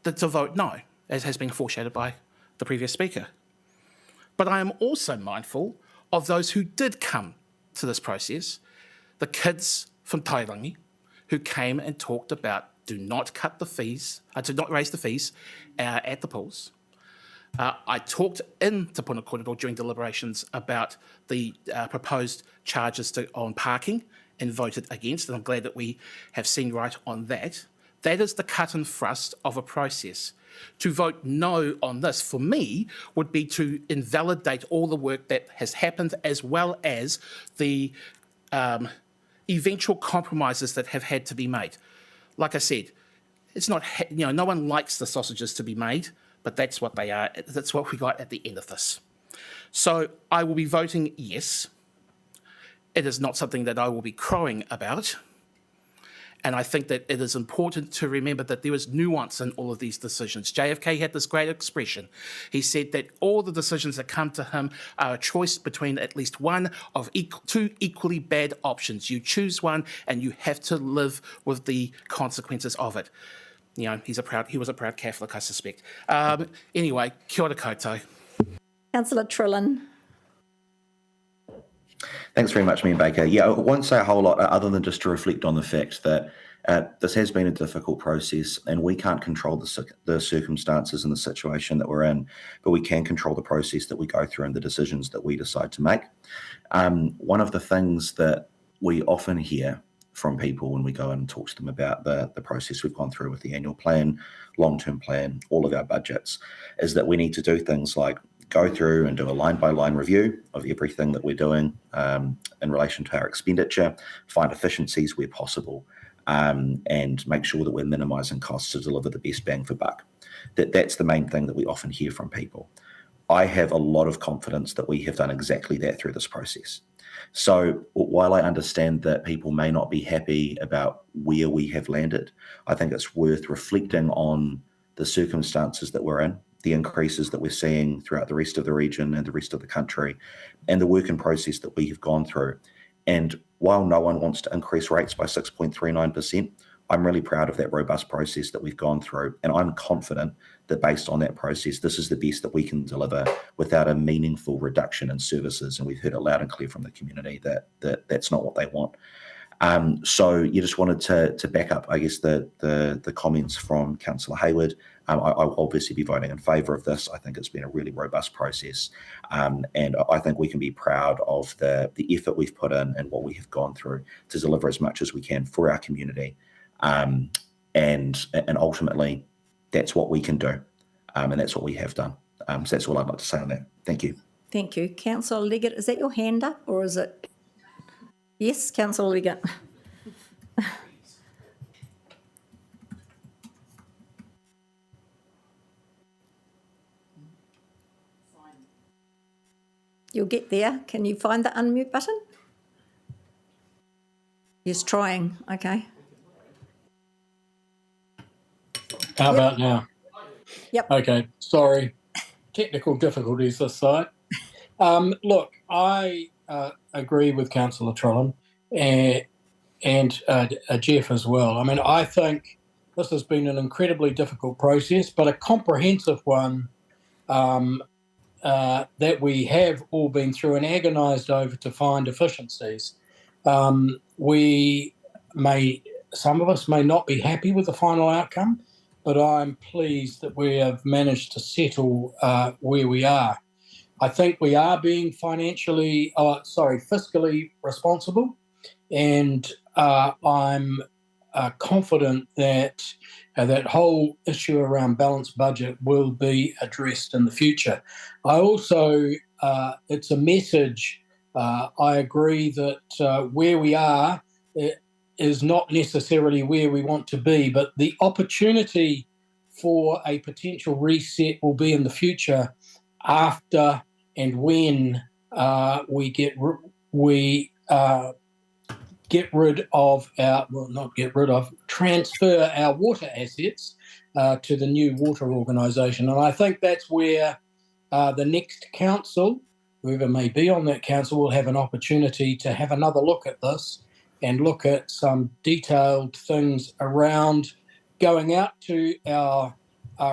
that to vote no, as has been foreshadowed by the previous speaker. But I am also mindful of those who did come to this process, the kids from Tairangi, who came and talked about do not cut the fees, do not raise the fees at the pools. I talked in Te Puna Kōrero during deliberations about the proposed charges on parking and voted against, and I'm glad that we have seen right on that. That is the cut and thrust of a process. To vote no on this, for me, would be to invalidate all the work that has happened, as well as the eventual compromises that have had to be made. Like I said, it's not, no one likes the sausages to be made, but that's what they are. That's what we got at the end of this. So I will be voting yes. It is not something that I will be crowing about. And I think that it is important to remember that there is nuance in all of these decisions. JFK had this great expression. He said that all the decisions that come to him are a choice between at least one of two equally bad options. You choose one and you have to live with the consequences of it. You know, he was a proud Catholic, I suspect. Anyway, kia ora koutou. Councillor Trillin. Thanks very much, Mayor Baker. Yeah, I won't say a whole lot other than just to reflect on the fact that this has been a difficult process and we can't control the circumstances and the situation that we're in, but we can control the process that we go through and the decisions that we decide to make. One of the things that we often hear from people when we go and talk to them about the process we've gone through with the annual plan, long-term plan, all of our budgets, is that we need to do things like go through and do a line-by-line review of everything that we're doing in relation to our expenditure, find efficiencies where possible, and make sure that we're minimising costs to deliver the best bang for buck. That's the main thing that we often hear from people. I have a lot of confidence that we have done exactly that through this process. So while I understand that people may not be happy about where we have landed, I think it's worth reflecting on the circumstances that we're in, the increases that we're seeing throughout the rest of the region and the rest of the country, and the work and process that we have gone through. And while no one wants to increase rates by 6.39%, I'm really proud of that robust process that we've gone through. And I'm confident that based on that process, this is the best that we can deliver without a meaningful reduction in services. And we've heard it loud and clear from the community that that's not what they want. So you just wanted to back up, I guess, the comments from Councillor Hayward. I'll obviously be voting in favour of this. I think it's been a really robust process. And I think we can be proud of the effort we've put in and what we have gone through to deliver as much as we can for our community. And ultimately, that's what we can do. And that's what we have done. So that's all I'd like to say on that. Thank you. Thank you. Councillor Leggett, is that your hand up or is it? Yes, Councillor Leggett. You'll get there. Can you find the unmute button? He's trying. Okay. How about now? Yep. Okay, sorry. Technical difficulties this side. Look, I agree with Councillor Trillin and Jeff as well. I mean, I think this has been an incredibly difficult process, but a comprehensive one that we have all been through and agonised over to find efficiencies. Some of us may not be happy with the final outcome, but I'm pleased that we have managed to settle where we are. I think we are being fiscally responsible, and I'm confident that that whole issue around balanced budget will be addressed in the future. I also, it's a message, I agree that where we are is not necessarily where we want to be, but the opportunity for a potential reset will be in the future after and when we get rid of transfer our water assets to the new water organisation. And I think that's where the next council, whoever may be on that council, will have an opportunity to have another look at this and look at some detailed things around going out to our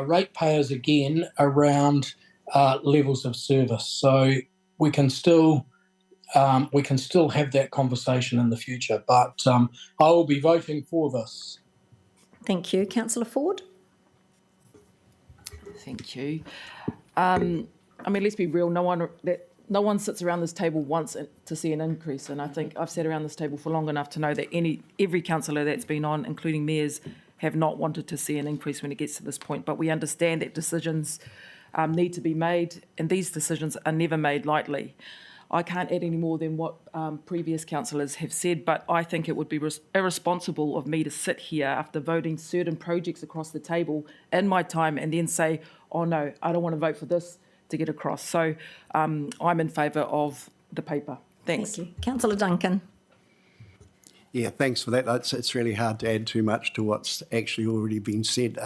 ratepayers again around levels of service. So we can still have that conversation in the future. But I will be voting for this. Thank you. Councillor Ford? Thank you. I mean, let's be real. No one sits around this table wants to see an increase, and I think I've sat around this table for long enough to know that every councillor that's been on, including mayors, have not wanted to see an increase when it gets to this point. But we understand that decisions need to be made, and these decisions are never made lightly. I can't add any more than what previous councillors have said, but I think it would be irresponsible of me to sit here after voting certain projects across the table in my time and then say, oh no, I don't want to vote for this to get across. So I'm in favour of the paper. Thanks. Thank you. Councillor Duncan? Yeah, thanks for that. It's really hard to add too much to what's actually already been said.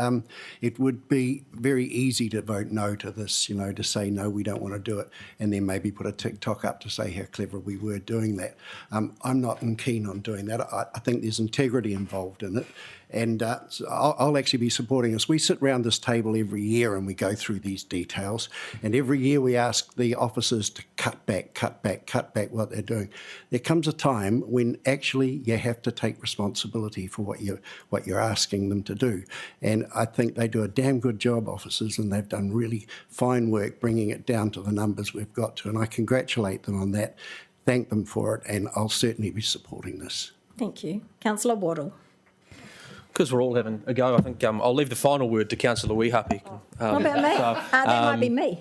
It would be very easy to vote no to this, to say, no, we don't want to do it, and then maybe put a TikTok up to say how clever we were doing that. I'm not keen on doing that. I think there's integrity involved in it, and so I'll actually be supporting us. We sit around this table every year and we go through these details, and every year we ask the officers to cut back what they're doing. There comes a time when actually you have to take responsibility for what you're asking them to do, and I think they do a damn good job, officers, and they've done really fine work bringing it down to the numbers we've got to, and I congratulate them on that, thank them for it, and I'll certainly be supporting this. Thank you. Councillor Waddle? Because we're all having a go, I think I'll leave the final word to Councillor Weehappy. What about me? That might be me.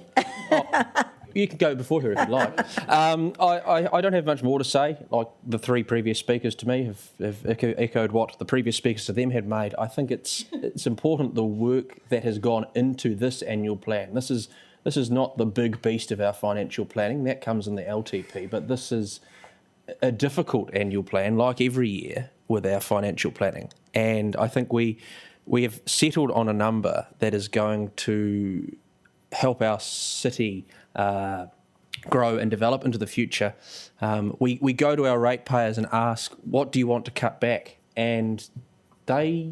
You can go before her if you'd like. I don't have much more to say. Like the three previous speakers to me have echoed what the previous speakers to them had made. I think it's important the work that has gone into this annual plan. This is not the big beast of our financial planning. That comes in the LTP, but this is a difficult annual plan, like every year with our financial planning. And I think we have settled on a number that is going to help our city grow and develop into the future. We go to our ratepayers and ask, what do you want to cut back? And they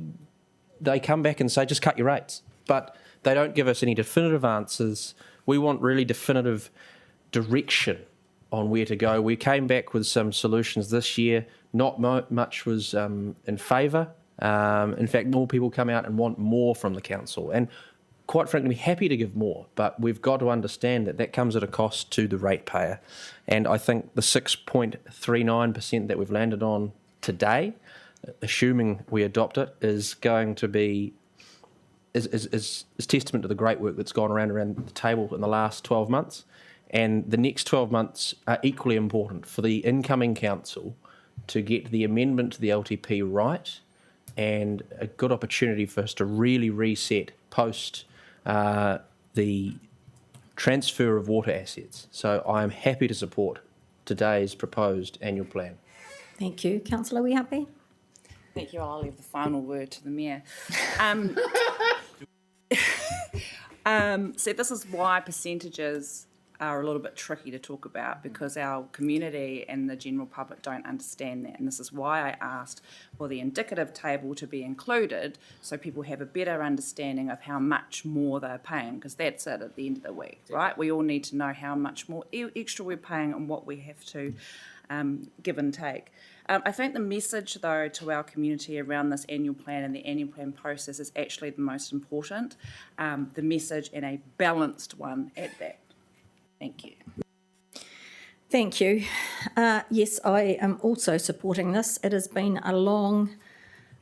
come back and say, just cut your rates. But they don't give us any definitive answers. We want really definitive direction on where to go. We came back with some solutions this year. Not much was in favour. In fact, more people come out and want more from the council. And quite frankly, happy to give more, but we've got to understand that comes at a cost to the ratepayer. And I think the 6.39% that we've landed on today, assuming we adopt it, is going to be is testament to the great work that's gone around the table in the last 12 months. And the next 12 months are equally important for the incoming council to get the amendment to the LTP right, and a good opportunity for us to really reset post the transfer of water assets. So I am happy to support today's proposed annual plan. Thank you. Councillor, are we happy? Thank you. I'll leave the final word to the Mayor. So this is why percentages are a little bit tricky to talk about, because our community and the general public don't understand that. And this is why I asked for the indicative table to be included so people have a better understanding of how much more they're paying, because that's it at the end of the week, right? We all need to know how much more extra we're paying and what we have to give and take. I think the message, though, to our community around this annual plan and the annual plan process is actually the most important, the message, and a balanced one at that. Thank you. Thank you. Yes, I am also supporting this. It has been a long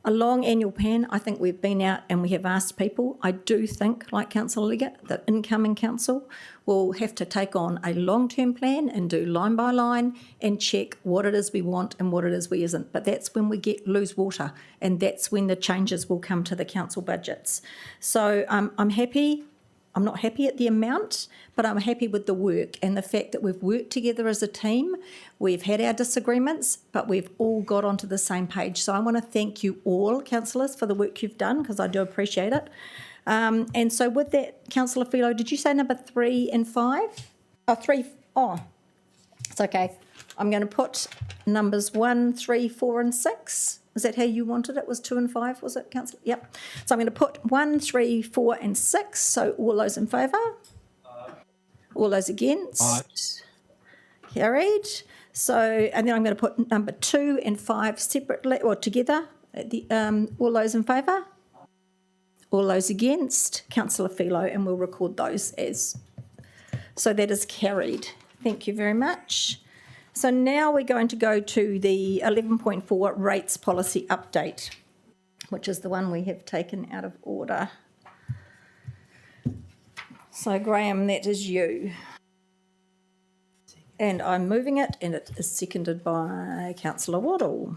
annual plan. I think we've been out and we have asked people. I do think, like Councillor Liggett, that incoming council will have to take on a long-term plan and do line by line and check what it is we want and what it is we isn't. But that's when we lose water, and that's when the changes will come to the council budgets. So I'm happy. I'm not happy at the amount, but I'm happy with the work and the fact that we've worked together as a team. We've had our disagreements, but we've all got onto the same page. So I want to thank you all, councillors, for the work you've done, because I do appreciate it. And so with that, Councillor Philo, did you say number 3 and 5? It's okay. I'm going to put numbers 1, 3, 4 and 6. Is that how you wanted it? Was 2 and 5, was it, Councillor? Yep. So I'm going to put 1, 3, 4 and 6. So all those in favour? All those against? Carried. So, and then I'm going to put number 2 and 5 separately or together. All those in favour? All those against? Councillor Philo, and we'll record those as. So that is carried. Thank you very much. So now we're going to go to the 11.4 rates policy update, which is the one we have taken out of order. So Graham, that is you. And I'm moving it, and it is seconded by Councillor Waddle.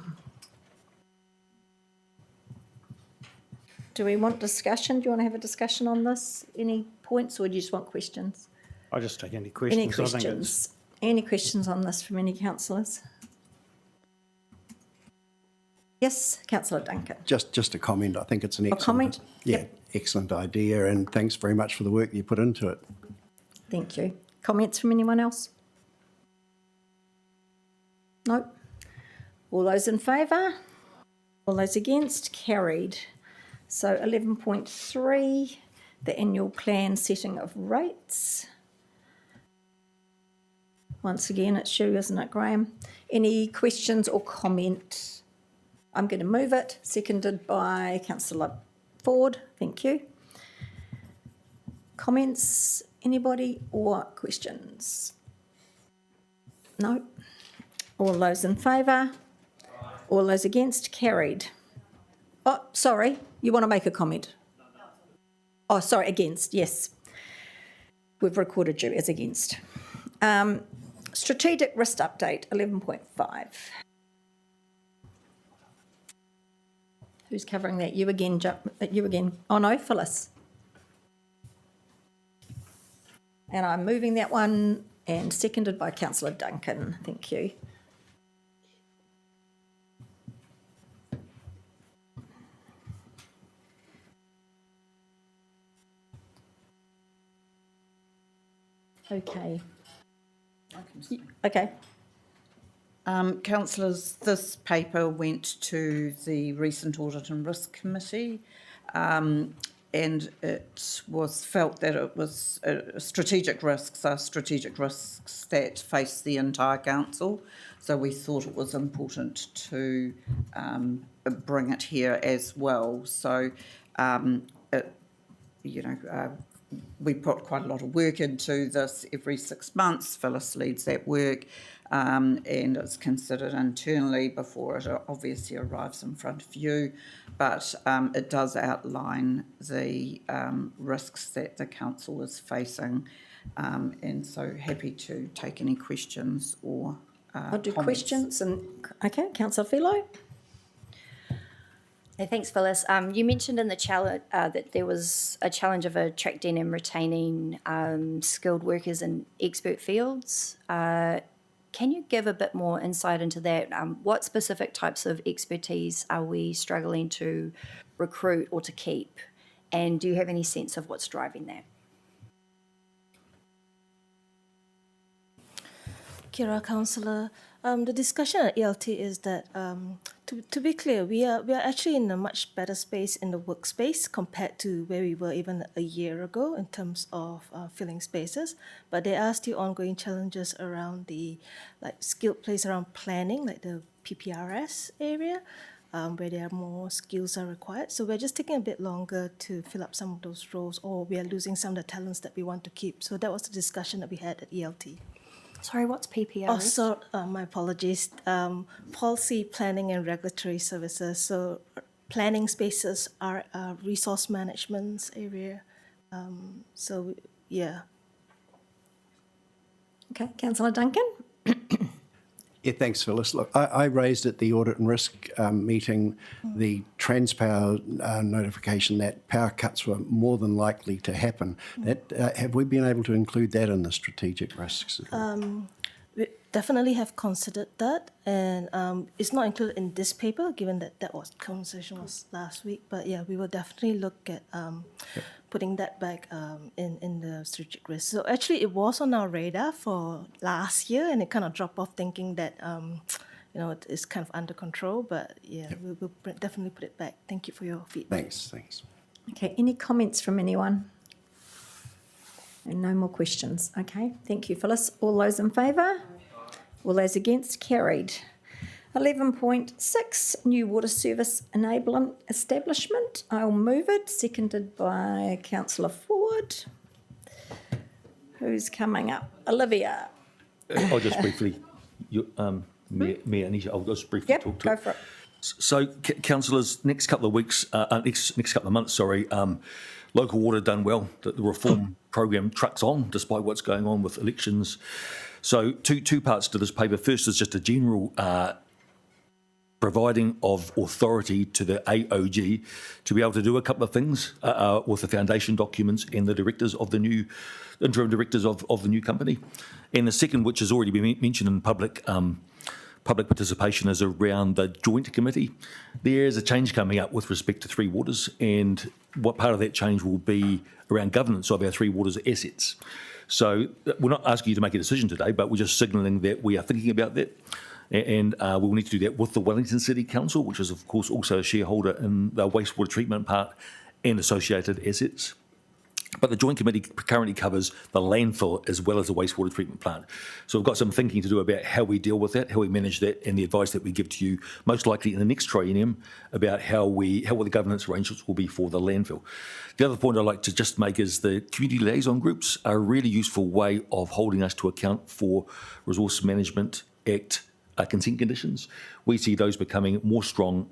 Do we want discussion? Do you want to have a discussion on this? Any points, or do you just want questions? I'll just take any questions. Any questions? Any questions on this from any councillors? Yes, Councillor Duncan. Just a comment. I think it's an excellent. Comment? Yeah, Yep. excellent idea, and thanks very much for the work you put into it. Thank you. Comments from anyone else? No. All those in favour? All those against? Carried. So 11.3, the annual plan setting of rates. Once again, it's you, isn't it, Graham? Any questions or comment? I'm going to move it, seconded by Councillor Ford. Thank you. Comments, anybody, or questions? No. All those in favour? All those against? Carried. Oh, sorry, you want to make a comment? Oh, sorry, against, yes. We've recorded you as against. Strategic risk update, 11.5. Who's covering that? You again, you again. Oh no, Phyllis. And I'm moving that one, and seconded by Councillor Duncan. Thank you. Okay. Okay. Councillors, this paper went to the recent Audit and Risk Committee, and it was felt that it was strategic risks are strategic risks that face the entire council. So we thought it was important to bring it here as well. So, we put quite a lot of work into this every 6 months. Phyllis leads that work, and it's considered internally before it obviously arrives in front of you. But it does outline the risks that the council is facing, and so happy to take any questions or I'll do comments. questions. And okay, Councillor Philo. Thanks, Phyllis. You mentioned in the challenge that there was a challenge of attracting and retaining skilled workers in expert fields. Can you give a bit more insight into that? What specific types of expertise are we struggling to recruit or to keep? And do you have any sense of what's driving that? Kira, Councillor. The discussion at ELT is that, to be clear, we are actually in a much better space in the workspace compared to where we were even a year ago in terms of filling spaces. But there are still ongoing challenges around the skilled place around planning, like the PPRS area, where there are more skills are required. So we're just taking a bit longer to fill up some of those roles, or we are losing some of the talents that we want to keep. So that was the discussion that we had at ELT. Sorry, what's PPRS? Oh, so my apologies. Policy, planning, and regulatory services. So planning spaces are resource management area. So yeah. Okay, Councillor Duncan. Yeah, thanks, Phyllis. Look, I raised at the Audit and Risk meeting the Transpower notification that power cuts were more than likely to happen. Have we been able to include that in the strategic risks? We definitely have considered that, and it's not included in this paper, given that conversation was last week. But yeah, we will definitely look at putting that back in the strategic risk. So actually, it was on our radar for last year, and it kind of dropped off, thinking that it's kind of under control. But yeah, we'll definitely put it back. Thank you for your feedback. Thanks. Okay, any comments from anyone? And no more questions. Okay, thank you, Phyllis. All those in favour? All those against? Carried. 11.6, new water service enablement establishment. I'll move it, seconded by Councillor Ford. Who's coming up? Olivia. I'll just briefly, Mayor Anisha, I'll just briefly talk to go for it. So, councillors, next couple of weeks, next couple of months, local water done well. The reform program trucks on despite what's going on with elections. So, two parts to this paper. First is just a general providing of authority to the AOG to be able to do a couple of things with the foundation documents and the directors of the new interim directors of the new company. And the second, which has already been mentioned in public participation, is around the joint committee. There is a change coming up with respect to Three Waters, and what part of that change will be around governance of our Three Waters assets. So we're not asking you to make a decision today, but we're just signalling that we are thinking about that. And we'll need to do that with the Wellington City Council, which is, of course, also a shareholder in the wastewater treatment part and associated assets. But the Joint Committee currently covers the landfill as well as the wastewater treatment plant. So we've got some thinking to do about how we deal with that, how we manage that, and the advice that we give to you, most likely in the next triennium, about how the governance arrangements will be for the landfill. The other point I'd like to just make is the community liaison groups are a really useful way of holding us to account for Resource Management Act consent conditions. We see those becoming more strong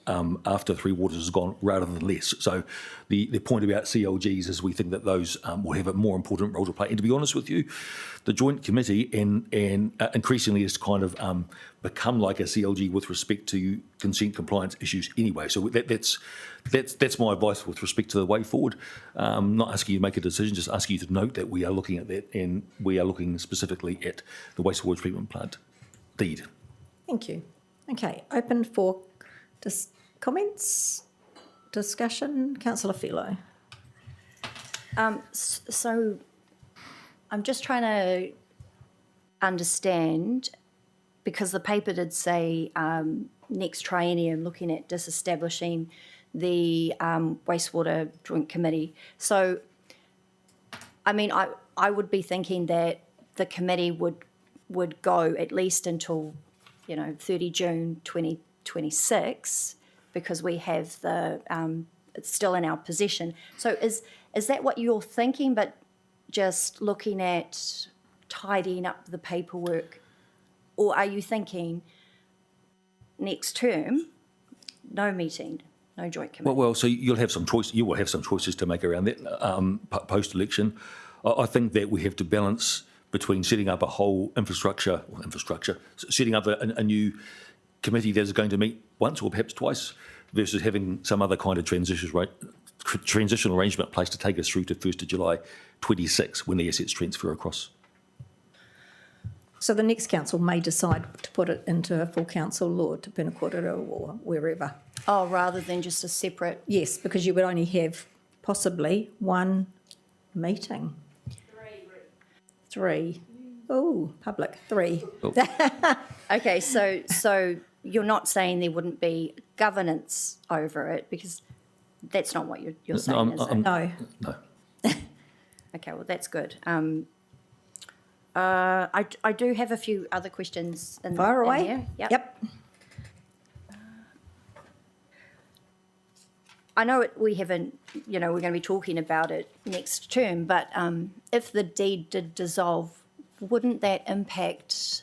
after Three Waters has gone rather than less. So the point about CLGs is we think that those will have a more important role to play. And to be honest with you, the Joint Committee and increasingly has kind of become like a CLG with respect to consent compliance issues anyway. So that's my advice with respect to the way forward. Not asking you to make a decision, just asking you to note that we are looking at that, and we are looking specifically at the wastewater treatment plant deed. Thank you. Okay, open for comments, discussion. Councillor Philo. So I'm just trying to understand, because the paper did say next triennium looking at disestablishing the wastewater joint committee. So, I mean, I would be thinking that the committee would go at least until 30 June 2026, because we have it's still in our possession. So is that what you're thinking, but just looking at tidying up the paperwork, or are you thinking next term, no meeting, no joint committee? Well, so you'll have some choice. You will have some choices to make around that post-election. I think that we have to balance between setting up a whole infrastructure, setting up a new committee that is going to meet once or perhaps twice, versus having some other kind of transitional arrangement placed to take us through to 1st of July 26, when the assets transfer across. So the next council may decide to put it into a full council law to Porirua or wherever. Oh, rather than just a separate... Yes, because you would only have possibly one meeting. Three. Oh, public. Three. Oh. Okay, so you're not saying there wouldn't be governance over it, because that's not what you're saying, is it? No. No. Okay, well, that's good. I do have a few other questions in Fire away. here. Yep. I know we haven't, we're going to be talking about it next term, but if the deed did dissolve, wouldn't that impact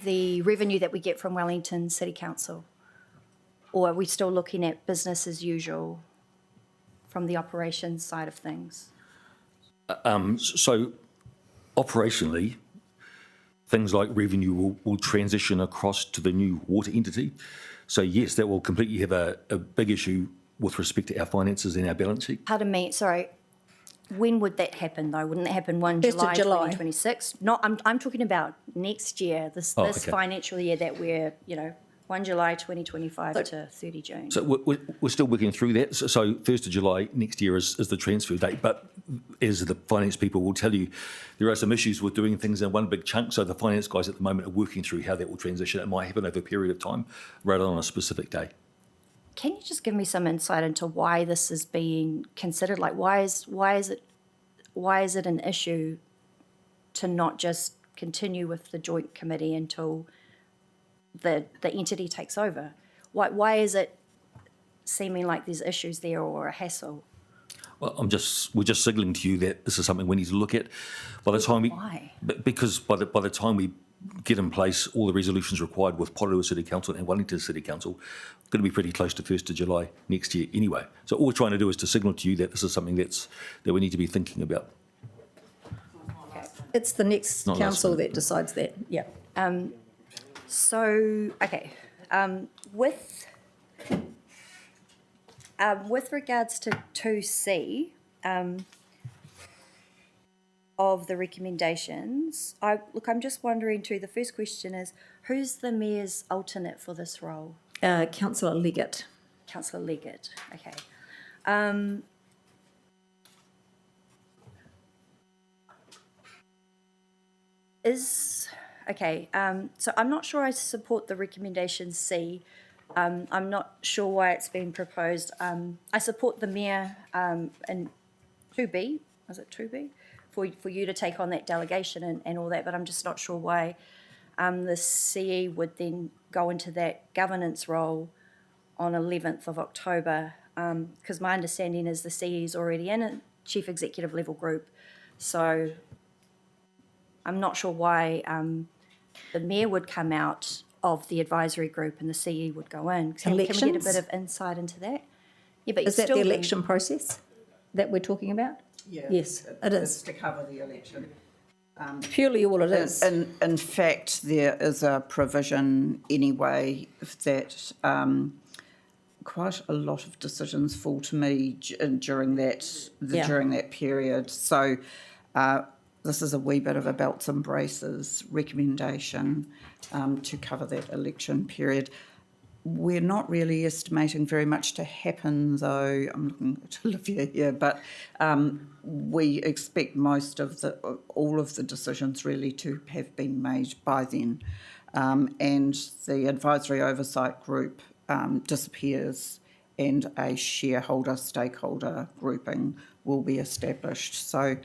the revenue that we get from Wellington City Council? Or are we still looking at business as usual from the operations side of things? So operationally, things like revenue will transition across to the new water entity. So yes, that will completely have a big issue with respect to our finances and our balance sheet. Pardon me, sorry. When would that happen, though? Wouldn't that happen 1 1st of July July. 2026? No, I'm talking about next year, this okay. financial year that we're, 1 July 2025 to 30 June. So we're still working through that. So 1st of July next year is the transfer date. But as the finance people will tell you, there are some issues with doing things in one big chunk. So the finance guys at the moment are working through how that will transition. It might happen over a period of time rather than on a specific day. Can you just give me some insight into why this is being considered? Like, why is it an issue to not just continue with the joint committee until the entity takes over? Why is it seeming like there's issues there or a hassle? Well, we're just signalling to you that this is something we need to look at. By the time Why? Because by the time we get in place all the resolutions required with Porirua City Council and Wellington City Council, going to be pretty close to 1st of July next year anyway. So all we're trying to do is to signal to you that this is something that we need to be thinking about. It's the next Not council last that decides that, yeah. With regards to 2C of the recommendations, I'm just wondering too, the first question is, who's the mayor's alternate for this role? Councillor Leggett. Councillor Leggett, okay. So I'm not sure I support the recommendation C. I'm not sure why it's been proposed. I support the mayor in 2B, was it 2B? For you to take on that delegation and all that, but I'm just not sure why the CE would then go into that governance role on 11th of October, because my understanding is the CE is already in a chief executive level group, so I'm not sure why the mayor would come out of the advisory group and the CE would go in. Can we get a bit of insight into that? Yeah, but Is that the election process that we're talking about? Yeah. Yes, it is. It's to cover the election. Purely all it is. In fact, there is a provision anyway that quite a lot of decisions fall to me during that period. So this is a wee bit of a belts and braces recommendation to cover that election period. We're not really estimating very much to happen, though. I'm looking at Olivia here, but we expect all of the decisions really to have been made by then. And the advisory oversight group disappears, and a stakeholder grouping will be established. So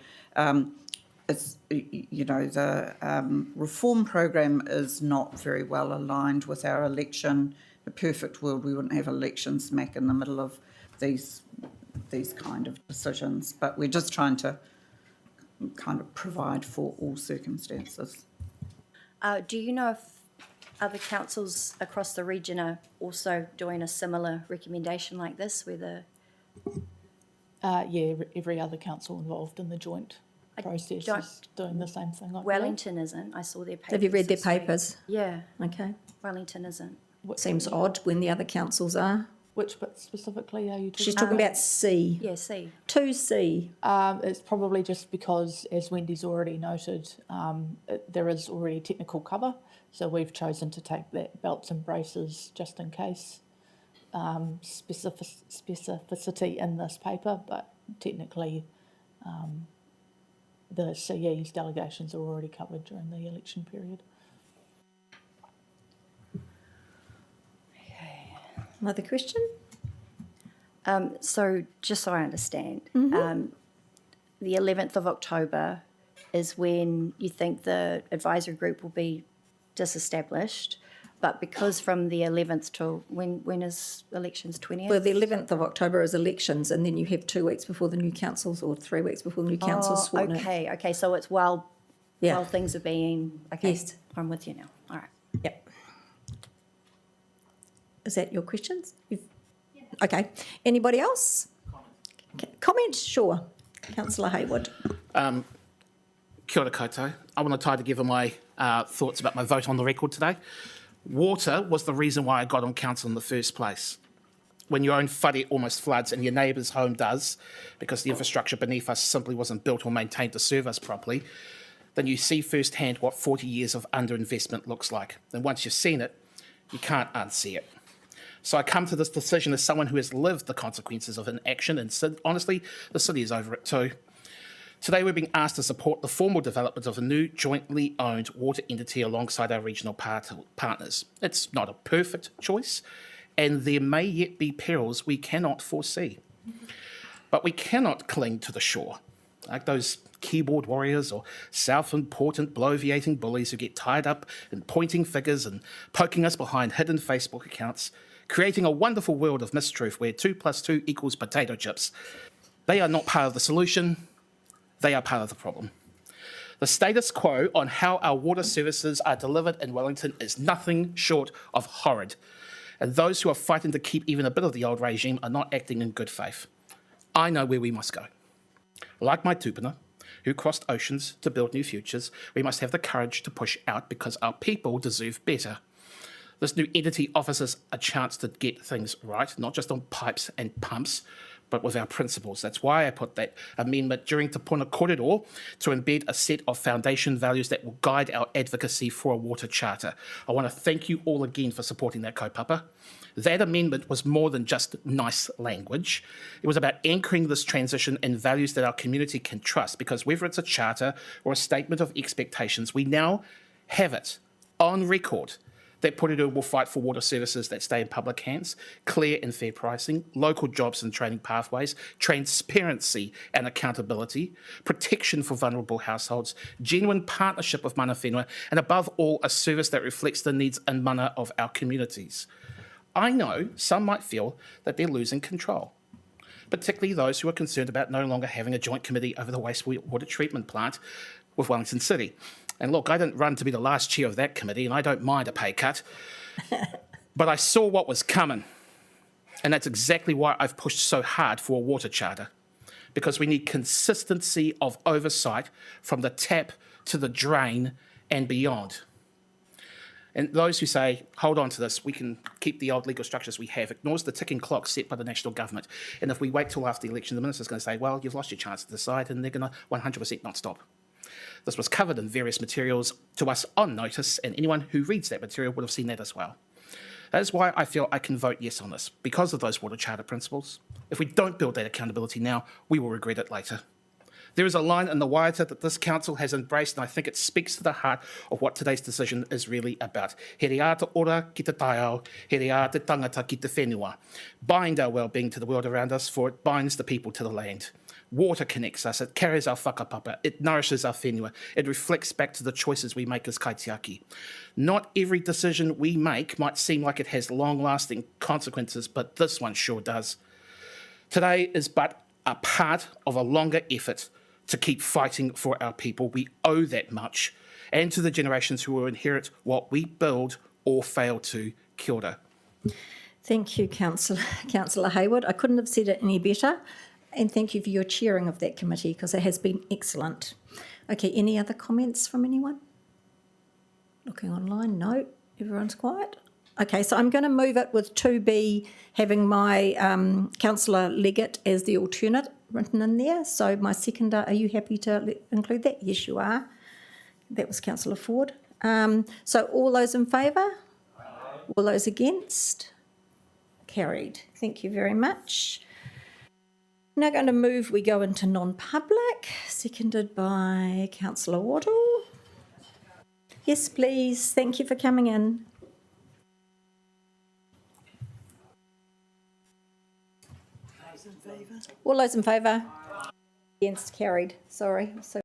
it's, the reform program is not very well aligned with our election. In a perfect world, we wouldn't have elections smack in the middle of these kind of decisions, but we're just trying to kind of provide for all circumstances. Do you know if other councils across the region are also doing a similar recommendation like this, where every other council involved in the joint process is doing the same thing. Wellington isn't. I saw their papers. Have you read their this week. papers? Yeah. Okay. Wellington isn't. Seems odd when the other councils are. Which bit specifically are you talking She's talking about C. Yeah, C. 2C. It's probably just because, as Wendy's already noted, there is already technical cover, so we've chosen to take that belts and braces just in case specificity in this paper, but technically the CE's delegations are already covered during the election period. Another question? So just so I understand, Mm-hmm. the 11th of October is when you think the advisory group will be disestablished, but because from the 11th to when is elections, 20th? Well, the 11th of October is elections, and then you have 2 weeks before the new councils, or 3 weeks before the new council's sworn in. Okay, so it's while things are being, okay, Yes. I'm with you now, all right. Yep. Is that your questions? Okay. Anybody else? Comment? Sure. Councillor Hayward. Kia ora koutou. I want to tie together my thoughts about my vote on the record today. Water was the reason why I got on council in the first place. When your own whare almost floods and your neighbour's home does, because the infrastructure beneath us simply wasn't built or maintained to serve us properly, then you see firsthand what 40 years of underinvestment looks like. And once you've seen it, you can't unsee it. So I come to this decision as someone who has lived the consequences of inaction, and honestly, the city is over it too. Today we're being asked to support the formal development of a new jointly owned water entity alongside our regional partners. It's not a perfect choice, and there may yet be perils we cannot foresee. But we cannot cling to the shore, like those keyboard warriors or self-important bloviating bullies who get tied up in pointing figures and poking us behind hidden Facebook accounts, creating a wonderful world of mistruth where 2 + 2 = potato chips. They are not part of the solution. They are part of the problem. The status quo on how our water services are delivered in Wellington is nothing short of horrid, and those who are fighting to keep even a bit of the old regime are not acting in good faith. I know where we must go. Like my tupuna, who crossed oceans to build new futures, we must have the courage to push out because our people deserve better. This new entity offers us a chance to get things right, not just on pipes and pumps, but with our principles. That's why I put that amendment during Te Puna Kōrero to embed a set of foundation values that will guide our advocacy for a water charter. I want to thank you all again for supporting that kaupapa. That amendment was more than just nice language. It was about anchoring this transition in values that our community can trust, because whether it's a charter or a statement of expectations, we now have it on record that Porirua will fight for water services that stay in public hands, clear and fair pricing, local jobs and training pathways, transparency and accountability, protection for vulnerable households, genuine partnership with mana whenua, and above all, a service that reflects the needs and mana of our communities. I know some might feel that they're losing control, particularly those who are concerned about no longer having a joint committee over the wastewater treatment plant with Wellington City. And look, I didn't run to be the last chair of that committee, and I don't mind a pay cut. But I saw what was coming. And that's exactly why I've pushed so hard for a water charter. Because we need consistency of oversight from the tap to the drain and beyond. And those who say, hold on to this, we can keep the old legal structures we have, ignores the ticking clock set by the national government. And if we wait till after the election, the minister's going to say, well, you've lost your chance to decide, and they're going to 100% not stop. This was covered in various materials to us on notice, and anyone who reads that material would have seen that as well. That is why I feel I can vote yes on this, because of those water charter principles. If we don't build that accountability now, we will regret it later. There is a line in the waiata that this council has embraced, and I think it speaks to the heart of what today's decision is really about. He rea te ora ki te taiao, he rea te tangata ki te whenua. Bind our well-being to the world around us, for it binds the people to the land. Water connects us, it carries our whakapapa, it nourishes our whenua, it reflects back to the choices we make as kaitiaki. Not every decision we make might seem like it has long-lasting consequences, but this one sure does. Today is but a part of a longer effort to keep fighting for our people. We owe that much, and to the generations who will inherit what we build or fail to. Kia ora. Thank you, Councillor Hayward. I couldn't have said it any better. And thank you for your chairing of that committee, because it has been excellent. Okay, any other comments from anyone? Looking online, no, everyone's quiet. Okay, so I'm going to move it with 2B, having my Councillor Leggett as the alternate written in there. So my seconder, are you happy to include that? Yes, you are. That was Councillor Ford. So all those in favour? All those against? Carried. Thank you very much. Now going to move, we go into non-public, seconded by Councillor Waddle. Yes, please. Thank you for coming in. All those in favour? Against, carried. Sorry. So